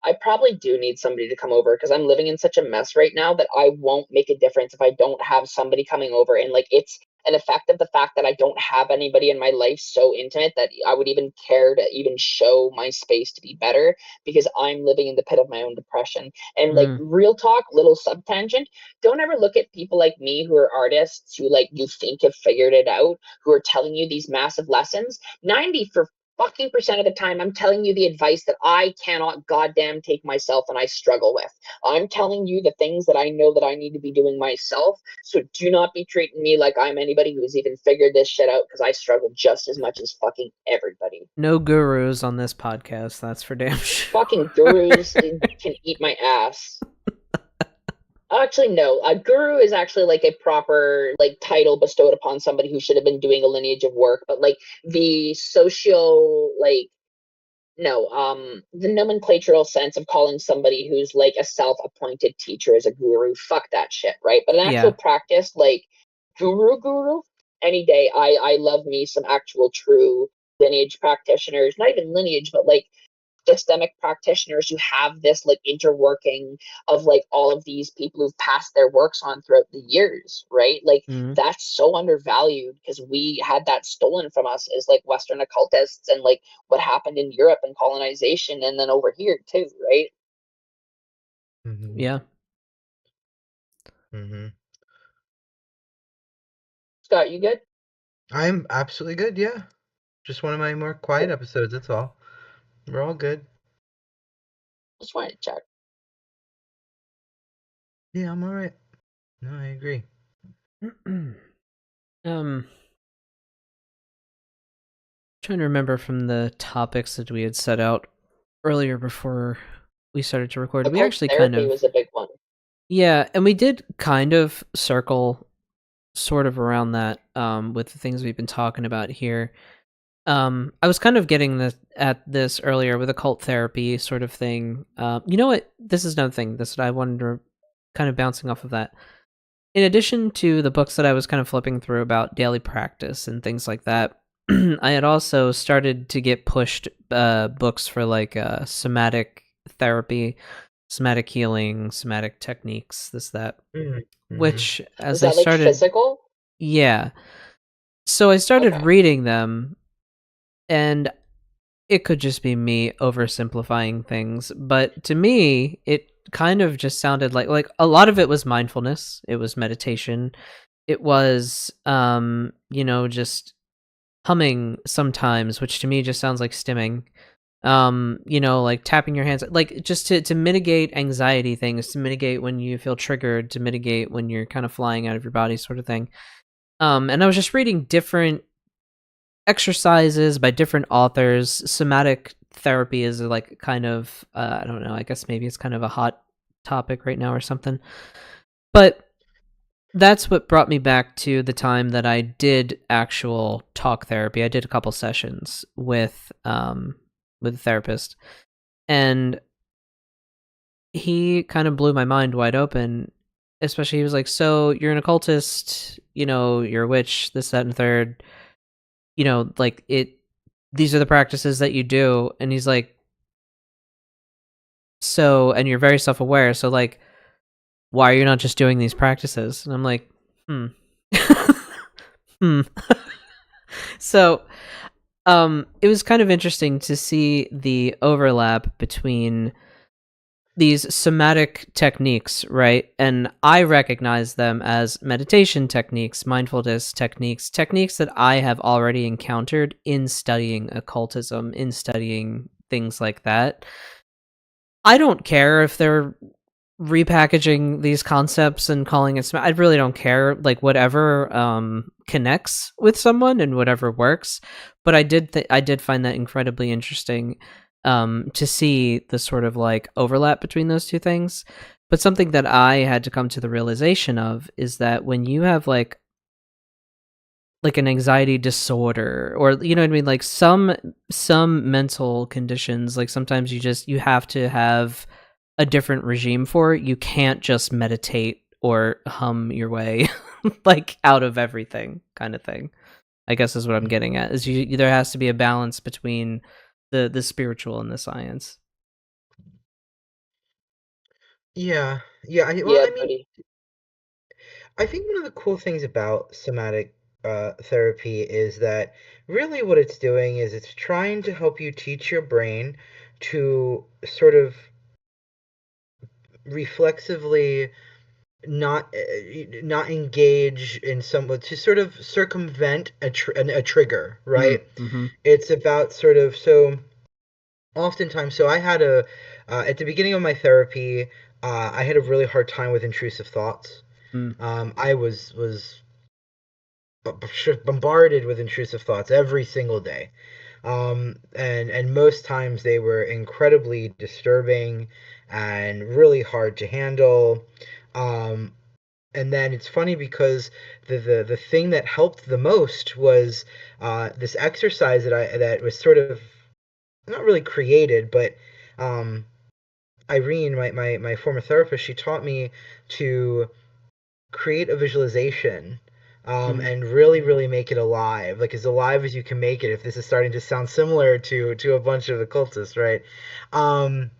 I probably do need somebody to come over because I'm living in such a mess right now that I won't make a difference if I don't have somebody coming over. And like, it's an effect of the fact that I don't have anybody in my life so intimate that I would even care to even show my space to be better because I'm living in the pit of my own depression. And like, Mm. real talk, little sub tangent, don't ever look at people like me who are artists who like you think have figured it out, who are telling you these massive lessons. 90 for fucking percent of the time, I'm telling you the advice that I cannot goddamn take myself and I struggle with. I'm telling you the things that I know that I need to be doing myself. So do not be treating me like I'm anybody who's even figured this shit out because I struggle just as much as fucking everybody. No gurus on this podcast, that's for damn sure. Fucking gurus can eat my ass. Actually, no. A guru is actually like a proper like title bestowed upon somebody who should have been doing a lineage of work. But like the social like no, the nomenclatural sense of calling somebody who's like a self-appointed teacher as a guru, fuck that shit, right? But in actual Yeah. practice, like guru, any day, I love me some actual true lineage practitioners, not even lineage, but like systemic practitioners who have this like interworking of like all of these people who've passed their works on throughout the years, right? Like Mm. that's so undervalued because we had that stolen from us as like Western occultists and like what happened in Europe and colonization and then over here too, right? Mm-hmm. Yeah. Mm-hmm. Scott, you good? I'm absolutely good, yeah. Just one of my more quiet episodes, that's all. We're all good. Just wanted to check. Yeah, I'm alright. No, I agree. Trying to remember from the topics that we had set out earlier before we started to record. We Occult actually kind therapy of, was a big one. yeah, and we did kind of circle sort of around that with the things we've been talking about here. I was kind of getting at this earlier with occult therapy sort of thing. You know what? This is another thing. This I wanted to kind of bouncing off of that. In addition to the books that I was kind of flipping through about daily practice and things like that, I had also started to get pushed books for like somatic therapy, somatic healing, somatic techniques, this, that, Mm-hmm. which as Was I that like started, physical? yeah. So I started Okay. reading them, and it could just be me oversimplifying things, but to me, it kind of just sounded like a lot of it was mindfulness, it was meditation, it was just humming sometimes, which to me just sounds like stimming. Like tapping your hands, like just to mitigate anxiety things, to mitigate when you feel triggered, to mitigate when you're kind of flying out of your body, sort of thing. And I was just reading different exercises by different authors. Somatic therapy is like kind of I don't know, I guess maybe it's kind of a hot topic right now or something. But that's what brought me back to the time that I did actual talk therapy. I did a couple sessions with a therapist, and he kind of blew my mind wide open. Especially, he was like, "So you're an occultist, you're a witch, this, that, and third. Like it. These are the practices that you do." And he's like, "So, and you're very self-aware. So, like, why are you not just doing these practices?" And I'm like, "Hmm, hmm." So, it was kind of interesting to see the overlap between these somatic techniques, right? And I recognize them as meditation techniques, mindfulness techniques, techniques that I have already encountered in studying occultism, in studying things like that. I don't care if they're repackaging these concepts and calling it I really don't care, like whatever connects with someone and whatever works. But I did find that incredibly interesting, to see the sort of like overlap between those two things. But something that I had to come to the realization of is that when you have like an anxiety disorder, or you know what I mean, like some mental conditions, like sometimes you have to have a different regime for it. You can't just meditate or hum your way like out of everything, kind of thing. I guess is what I'm getting at. Is there has to be a balance between the spiritual and the science. Yeah, yeah. Well, Yeah, I mean, buddy. I think one of the cool things about somatic therapy is that really what it's doing is it's trying to help you teach your brain to sort of reflexively not engage in some to sort of circumvent a trigger, Mm, right? mm-hmm. It's about sort of so oftentimes so I had a at the beginning of my therapy, I had a really hard time with intrusive thoughts. Mm, I was bombarded with intrusive thoughts every single day. And most times they were incredibly disturbing and really hard to handle. Um, and then it's funny because the thing that helped the most was this exercise that was sort of not really created, but um, Irene, my former therapist, she taught me to create a visualization mm, and really make it alive, like as alive as you can make it. If this is starting to sound similar to a bunch of occultists, right? Um,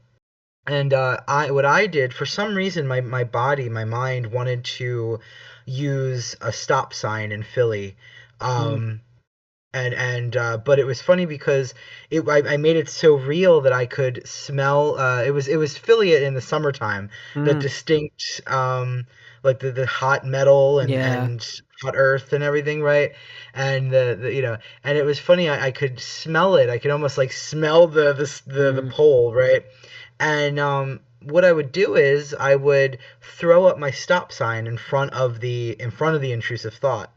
and I what I did for some reason, my body, my mind wanted to use a stop sign in Philly. mm, Um, and but it was funny because I made it so real that I could smell it was Philly in the summertime, the mm. distinct like the hot metal Yeah. and hot earth and everything, right? And the and it was funny, I could smell it. I could almost like smell the Mm, pole, right? And what I would do is I would throw up my stop sign in front of the intrusive thought.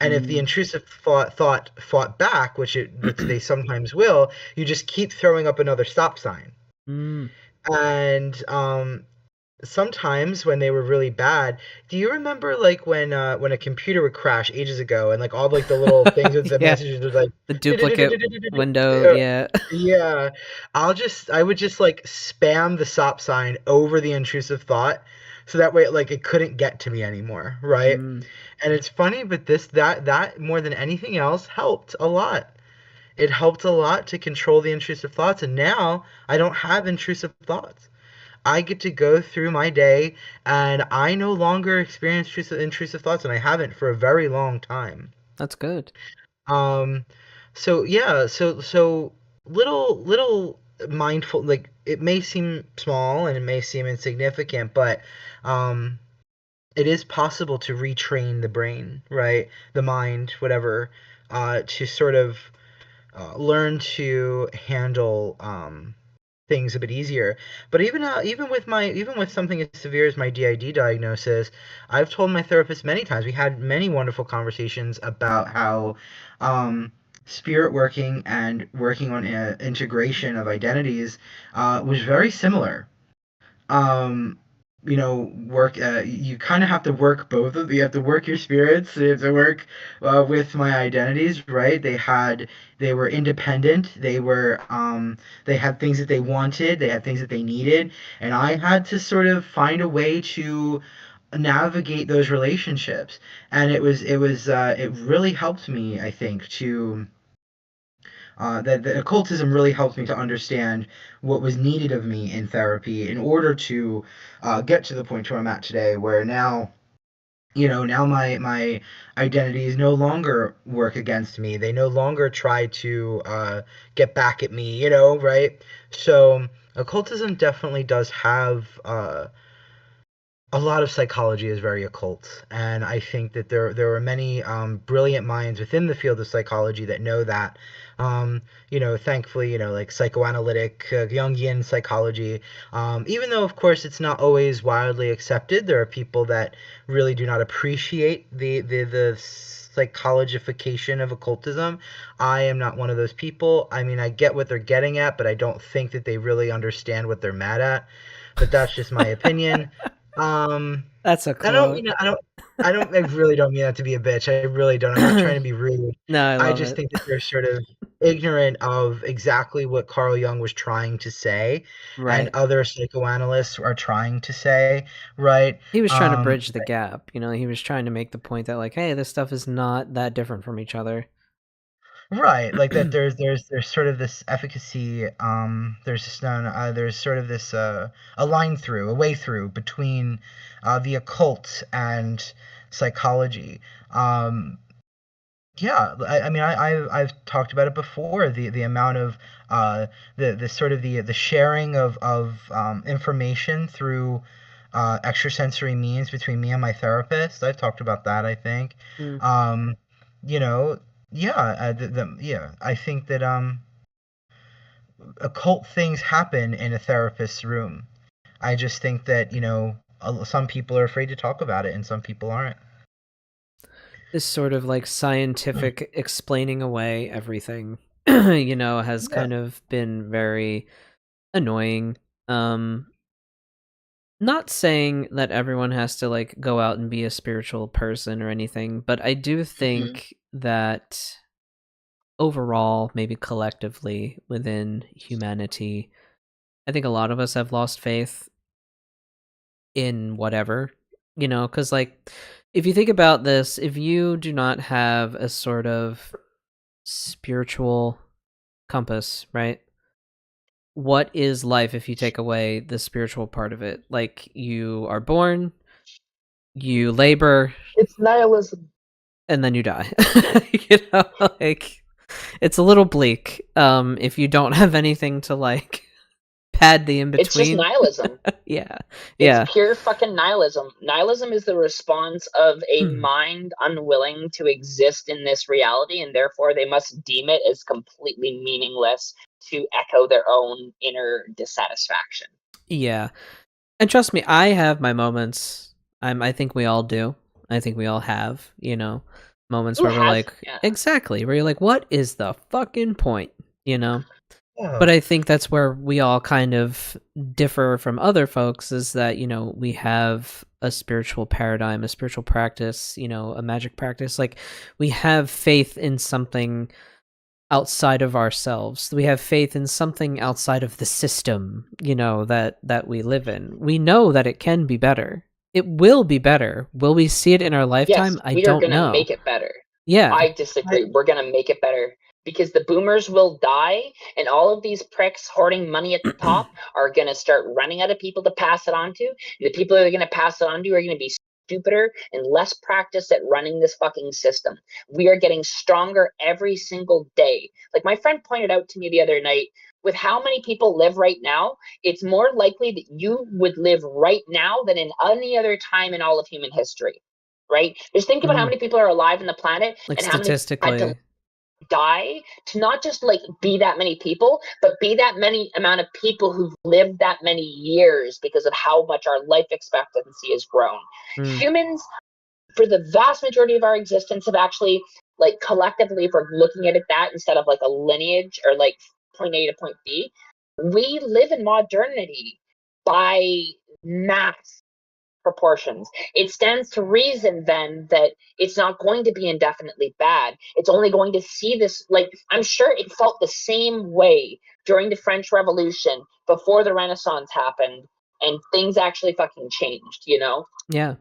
And if the mm, intrusive thought fought back, which they sometimes will, you just keep throwing up another stop sign. mm. And sometimes when they were really bad, do you remember like when a computer would crash ages ago and like all like the little things with the Yeah. messages was like The duplicate window. uh, Yeah. yeah, I would just like spam the stop sign over the intrusive thought so that way like it couldn't get to me anymore, right? Mm, And it's funny, but that more than anything else helped a lot. It helped a lot to control the intrusive thoughts, and now I don't have intrusive thoughts. I get to go through my day, and I no longer experience intrusive thoughts, and I haven't for a very long time. that's good. Um, so yeah, so little mindful, like it may seem small and it may seem insignificant, but um, it is possible to retrain the brain, right? The mind, whatever, to sort of learn to handle things a bit easier. But even with something as severe as my DID diagnosis, I've told my therapist many times. We had many wonderful conversations about how spirit working and working on integration of identities was very similar. um work you kind of have to work both of you have to work your spirits, you have to work with my identities, right? They were independent, they had things that they wanted, they had things that they needed, and I had to sort of find a way to navigate those relationships. And it really helped me, I think, to that occultism really helped me to understand what was needed of me in therapy in order to get to the point where I'm at today, where now, now my identities no longer work against me. They no longer try to get back at me, right? So occultism definitely does have a lot of psychology is very occult, and I think that there are many brilliant minds within the field of psychology that know that. Thankfully, like psychoanalytic Jungian psychology, even though of course it's not always widely accepted, there are people that really do not appreciate the psychologification of occultism. I am not one of those people. I mean, I get what they're getting at, but I don't think that they really understand what they're mad at. But that's just my opinion. Um, That's a I don't quote. mean I really don't mean that to be a bitch. I really don't. I'm not trying to be rude. No, I I love just it. think that they're sort of ignorant of exactly what Carl Jung was trying to say, and Right. other psychoanalysts are trying to say, right? He was trying to bridge the gap. He was trying to make the point that like, hey, this stuff is not that different from each other. Right, like that there's sort of this efficacy, there's just there's sort of this a line through, a way through between the occult and psychology. Um, yeah, I mean, I've talked about it before. The amount of the sort of the sharing of information through extrasensory means between me and my therapist. I've talked about that, I think. Mm. Um, you know, yeah, yeah, I think that occult things happen in a therapist's room. I just think that some people are afraid to talk about it, and some people aren't. This sort of like scientific explaining away everything, has Yeah. kind of been very annoying. Not saying that everyone has to like go out and be a spiritual person or anything, but I do Hmm. think that overall, maybe collectively within humanity, I think a lot of us have lost faith in whatever, because like if you think about this, if you do not have a sort of spiritual compass, right? What is life if you take away the spiritual part of it? Like you are born, you labor, It's nihilism. and then you die. Like it's a little bleak if you don't have anything to like pad the in It's just between. nihilism. Yeah. It's Yeah. pure fucking nihilism. Nihilism is the response of a mind unwilling to exist in this reality, and therefore they must deem it as completely meaningless to echo their own inner dissatisfaction. Yeah. And trust me, I have my moments. I think we all do. I think we all have, moments Who where we're has? like, Yeah. exactly, where you're like, what is the fucking point? You know? Yeah. But I think that's where we all kind of differ from other folks is that, we have a spiritual paradigm, a spiritual practice, a magic practice. Like we have faith in something outside of ourselves. We have faith in something outside of the system, that we live in. We know that it can be better. It will be better. Will we see it in our Yes, lifetime? I we are don't going to know. make it better. Yeah. I disagree. We're going to make it better because the boomers will die, and all of these pricks hoarding money at the top are going to start running out of people to pass it on to. And the people that are going to pass it on to are going to be stupider and less practiced at running this fucking system. We are getting stronger every single day. Like my friend pointed out to me the other night, with how many people live right now, it's more likely that you would live right now than in any other time in all of human history, right? Just think about how Mhm. many people are alive on the planet Like and how many had to statistically. die to not just like be that many people, but be that many amount of people who've lived that many years because of how much our life expectancy has grown. Mm. Humans, for the vast majority of our existence, have actually, like collectively, if we're looking at it that instead of like a lineage or like point A to point B, we live in modernity by mass proportions. It stands to reason then that it's not going to be indefinitely bad. It's only going to see this, like, I'm sure it felt the same way during the French Revolution before the Renaissance happened and things actually fucking changed? Yeah.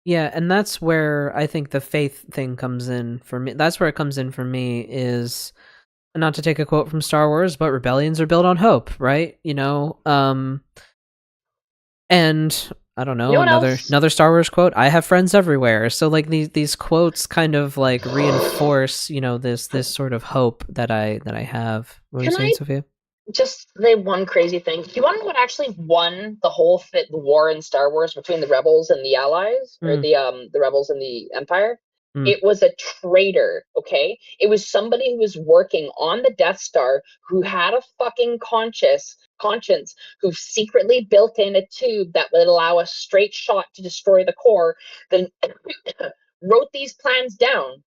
Yeah, and that's where I think the faith thing comes in for me. That's where it comes in for me is not to take a quote from Star Wars, but rebellions are built on hope, right? And I don't You know, know what another else? another Star Wars quote, I have friends everywhere. So like these quotes kind of like reinforce, this sort of hope that I have. What were you Can saying, I Sophia? just say one crazy thing? Do you want to know what actually won the whole the war in Star Wars between the rebels and the allies, or Mm, the rebels and the Empire? mm, It was a traitor, okay? It was somebody who was working on the Death Star who had a fucking conscience, who secretly built in a tube that would allow a straight shot to destroy the core, then wrote these plans down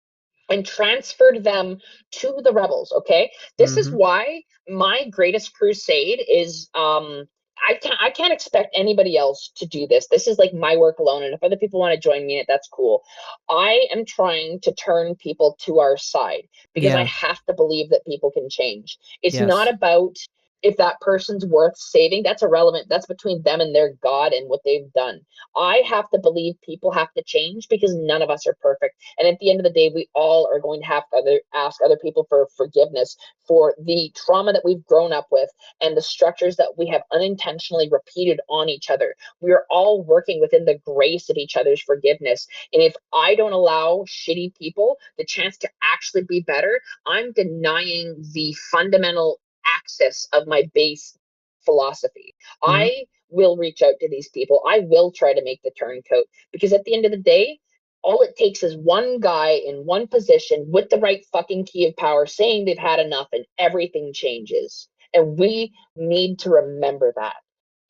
and transferred them to the rebels. Okay, this is mm-hmm. why my greatest crusade is I can't expect anybody else to do this. This is like my work alone, and if other people want to join me in it, that's cool. I am trying to turn people to our side because I Yeah. have to believe that people can change. It's not Yes. about if that person's worth saving, that's irrelevant. That's between them and their God and what they've done. I have to believe people have to change because none of us are perfect. And at the end of the day, we all are going to have to ask other people for forgiveness for the trauma that we've grown up with and the structures that we have unintentionally repeated on each other. We are all working within the grace of each other's forgiveness. And if I don't allow shitty people the chance to actually be better, I'm denying the fundamental axis of my base philosophy. Mm-hmm. I will reach out to these people. I will try to make the turncoat because at the end of the day, all it takes is one guy in one position with the right fucking key of power saying they've had enough and everything changes. And we need to remember that.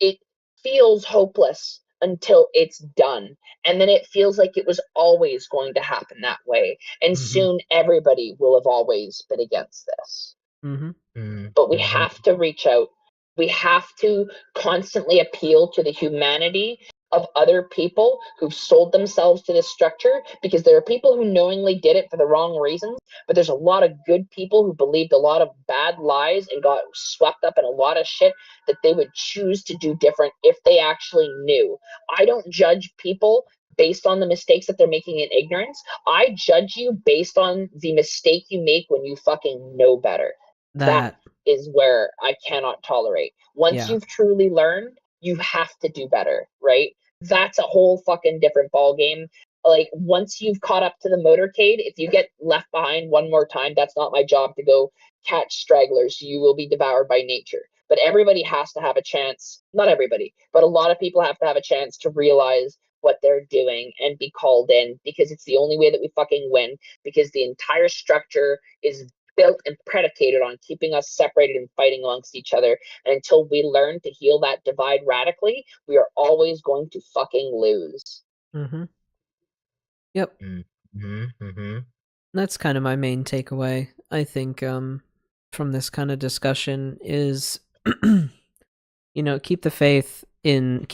It feels hopeless until it's done. And then it feels like it was always going to happen that way. And Mm-hmm. soon everybody will have always been against this. Mm-hmm. But we Mm-hmm. have to reach out. We have to constantly appeal to the humanity of other people who've sold themselves to this structure because there are people who knowingly did it for the wrong reasons, but there's a lot of good people who believed a lot of bad lies and got swept up in a lot of shit that they would choose to do different if they actually knew. I don't judge people based on the mistakes that they're making in ignorance. I judge you based on the mistake you make when you fucking know better. That That, is where I cannot tolerate. Once yeah, you've truly learned, you have to do better, right? That's a whole fucking different ball game. Like once you've caught up to the motorcade, if you get left behind one more time, that's not my job to go catch stragglers. You will be devoured by nature. But everybody has to have a chance, not everybody, but a lot of people have to have a chance to realize what they're doing and be called in because it's the only way that we fucking win because the entire structure is built and predicated on keeping us separated and fighting amongst each other. And until we learn to heal that divide radically, we are always going to fucking lose. mm-hmm. Yep. Mm-hmm. Mm-hmm. That's kind of my main takeaway. I think from this kind of discussion is keep the faith in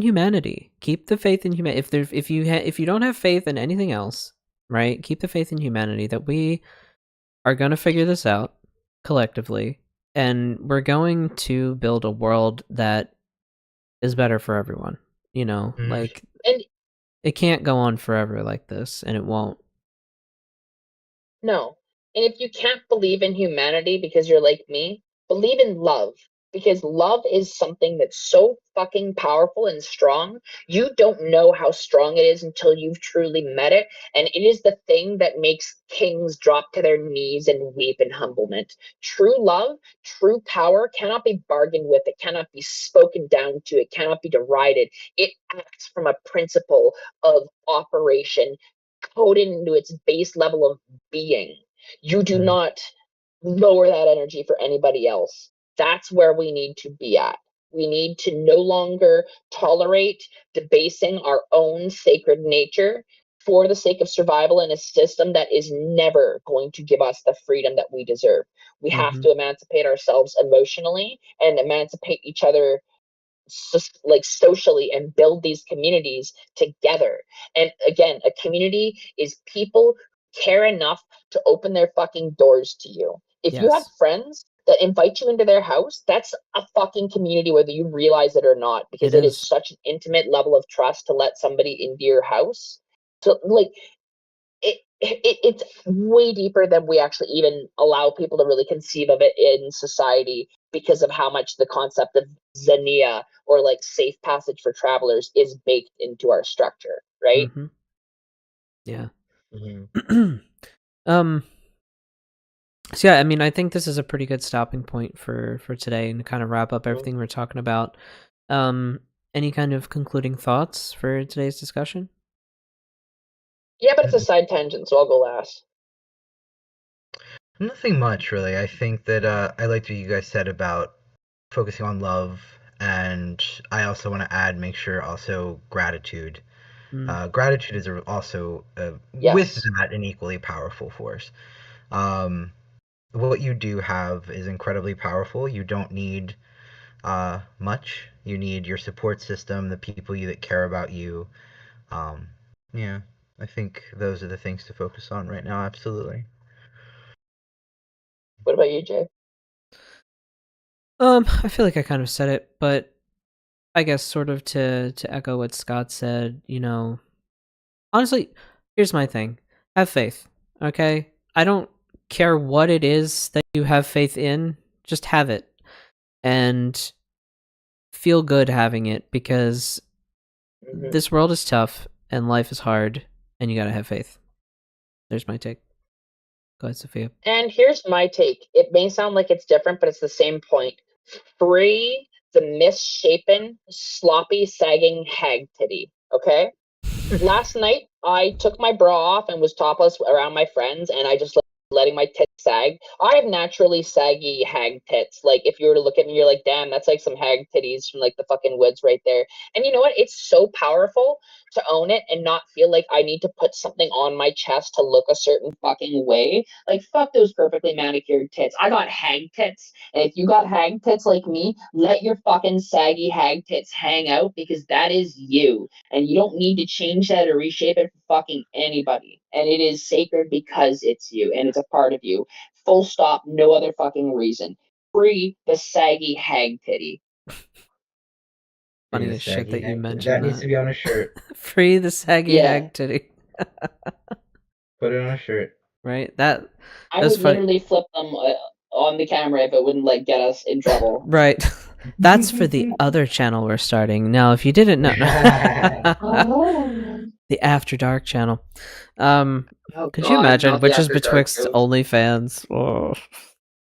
humanity. Keep the faith in humanity. If you don't have faith in anything else, right? Keep the faith in humanity that we are going to figure this out collectively and we're going to build a world that is better for everyone. Like And it can't go on forever like this and it won't. no. And if you can't believe in humanity because you're like me, believe in love. Because love is something that's so fucking powerful and strong. You don't know how strong it is until you've truly met it. And it is the thing that makes kings drop to their knees and weep in humblement. True love, true power cannot be bargained with. It cannot be spoken down to. It cannot be derided. It acts from a principle of operation coded into its base level of being. You do Mm-hmm. not lower that energy for anybody else. That's where we need to be at. We need to no longer tolerate debasing our own sacred nature for the sake of survival in a system that is never going to give us the freedom that we deserve. We have Mm-hmm. to emancipate ourselves emotionally and emancipate each other like socially and build these communities together. And again, a community is people care enough to open their fucking doors to you. If you have Yes, friends that invite you into their house, that's a fucking community whether you realize it or not it because it is is. such an intimate level of trust to let somebody into your house. So like it's way deeper than we actually even allow people to really conceive of it in society because of how much the concept of Xenia or like safe passage for travelers is baked into our structure, right? Mm-hmm. Yeah. Mm-hmm. um. So yeah, I mean, I think this is a pretty good stopping point for today, and to kind of wrap up everything we're talking about. Um. Any kind of concluding thoughts for today's discussion? Yeah, but it's a side tangent, so I'll go last. Nothing much really. I think that I liked what you guys said about focusing on love, and I also want to add, make sure also gratitude. Mm. Gratitude is also with Yes. that an equally powerful force. Um, what you do have is incredibly powerful. You don't need much. You need your support system, the people you that care about you. Um, yeah, I think those are the things to focus on right now. Absolutely. What about you, Jay? I feel like I kind of said it, but I guess sort of to echo what Scott said, honestly, here's my thing. Have faith, okay? I don't care what it is that you have faith in, just have it and feel good having it because this world is tough and life is hard and you got to have faith. There's my take. Go ahead, Sophia. And here's my take. It may sound like it's different, but it's the same point. Free the misshapen, sloppy, sagging hag titty, okay? Last night, I took my bra off and was topless around my friends, and I just letting my tits sag. I have naturally saggy hag tits. Like, if you were to look at me, you're like, damn, that's like some hag titties from like the fucking woods right there. And you know what? It's so powerful to own it and not feel like I need to put something on my chest to look a certain fucking way. Like, fuck those perfectly manicured tits. I got hag tits, and if you got hag tits like me, let your fucking saggy hag tits hang out because that is you. And you don't need to change that or reshape it for fucking anybody. And it is sacred because it's you and it's a part of you. Full stop, no other fucking reason. Free the saggy hag titty. Funny as shit that you mentioned that needs to be on a shirt. Free the saggy hag titty. Put it on a shirt. Right? I would literally flip them on the camera if it wouldn't like get us in trouble. Right. That's for the other channel we're starting. Now, if you didn't know, the After Dark channel. Could you imagine? Which is Betwixt OnlyFans. Oh,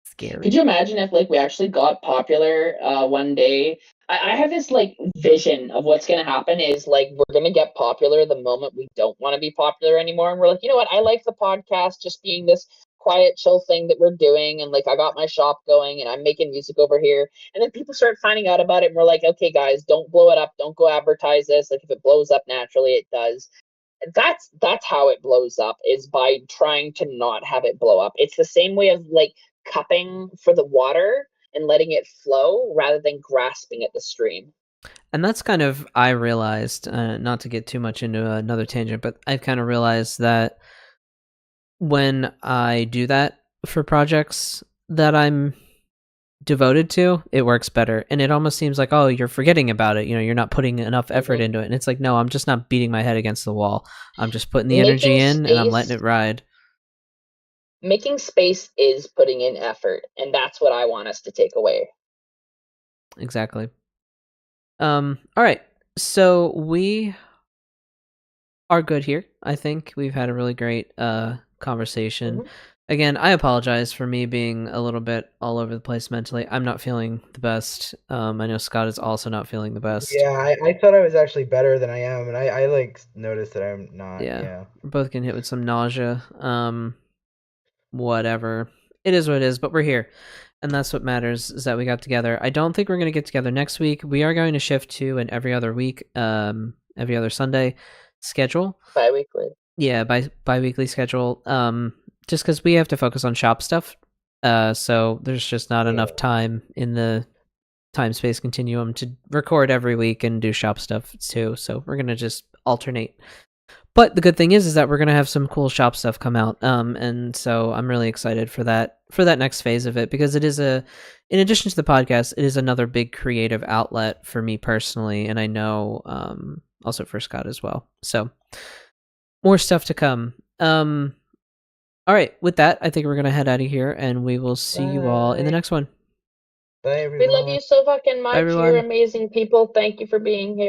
scary. Could you imagine if like we actually got popular one day? I have this like vision of what's gonna happen is like we're gonna get popular the moment we don't want to be popular anymore, and we're like, you know what? I like the podcast just being this quiet, chill thing that we're doing, and like I got my shop going, and I'm making music over here, and then people start finding out about it, and we're like, okay, guys, don't blow it up, don't go advertise this. Like if it blows up naturally, it does. That's how it blows up is by trying to not have it blow up. It's the same way of like cupping for the water and letting it flow rather than grasping at the stream. And that's kind of, I realized, not to get too much into another tangent, but I've kind of realized that when I do that for projects that I'm devoted to, it works better. And it almost seems like, oh, you're forgetting about it. You're not putting enough effort into it. And it's like, no, I'm just not beating my head against the wall. I'm just putting the energy in and I'm letting it ride. Making space is putting in effort, and that's what I want us to take away. Exactly. All right. So we are good here. I think we've had a really great conversation. Again, I apologize for me being a little bit all over the place mentally. I'm not feeling the best. I know Scott is also not feeling the best. Yeah, I thought I was actually better than I am, and I like noticed that I'm not. Yeah. We're both getting hit with some nausea. Whatever. It is what it is, but we're here. And that's what matters, is that we got together. I don't think we're going to get together next week. We are going to shift to an every other week, every other Sunday schedule. Bi-weekly. Yeah, bi-weekly schedule. Just because we have to focus on shop stuff. So there's just not enough time in the time-space continuum to record every week and do shop stuff too. So we're going to just alternate. But the good thing is that we're going to have some cool shop stuff come out. And so I'm really excited for that next phase of it, because it is in addition to the podcast, it is another big creative outlet for me personally. And I know, also for Scott as well. So more stuff to come. All right. With that, I think we're going to head out of here and we will see you all in the next one. Bye, everyone. We love you so fucking much. Bye, everyone. You're amazing people. Thank you for being here.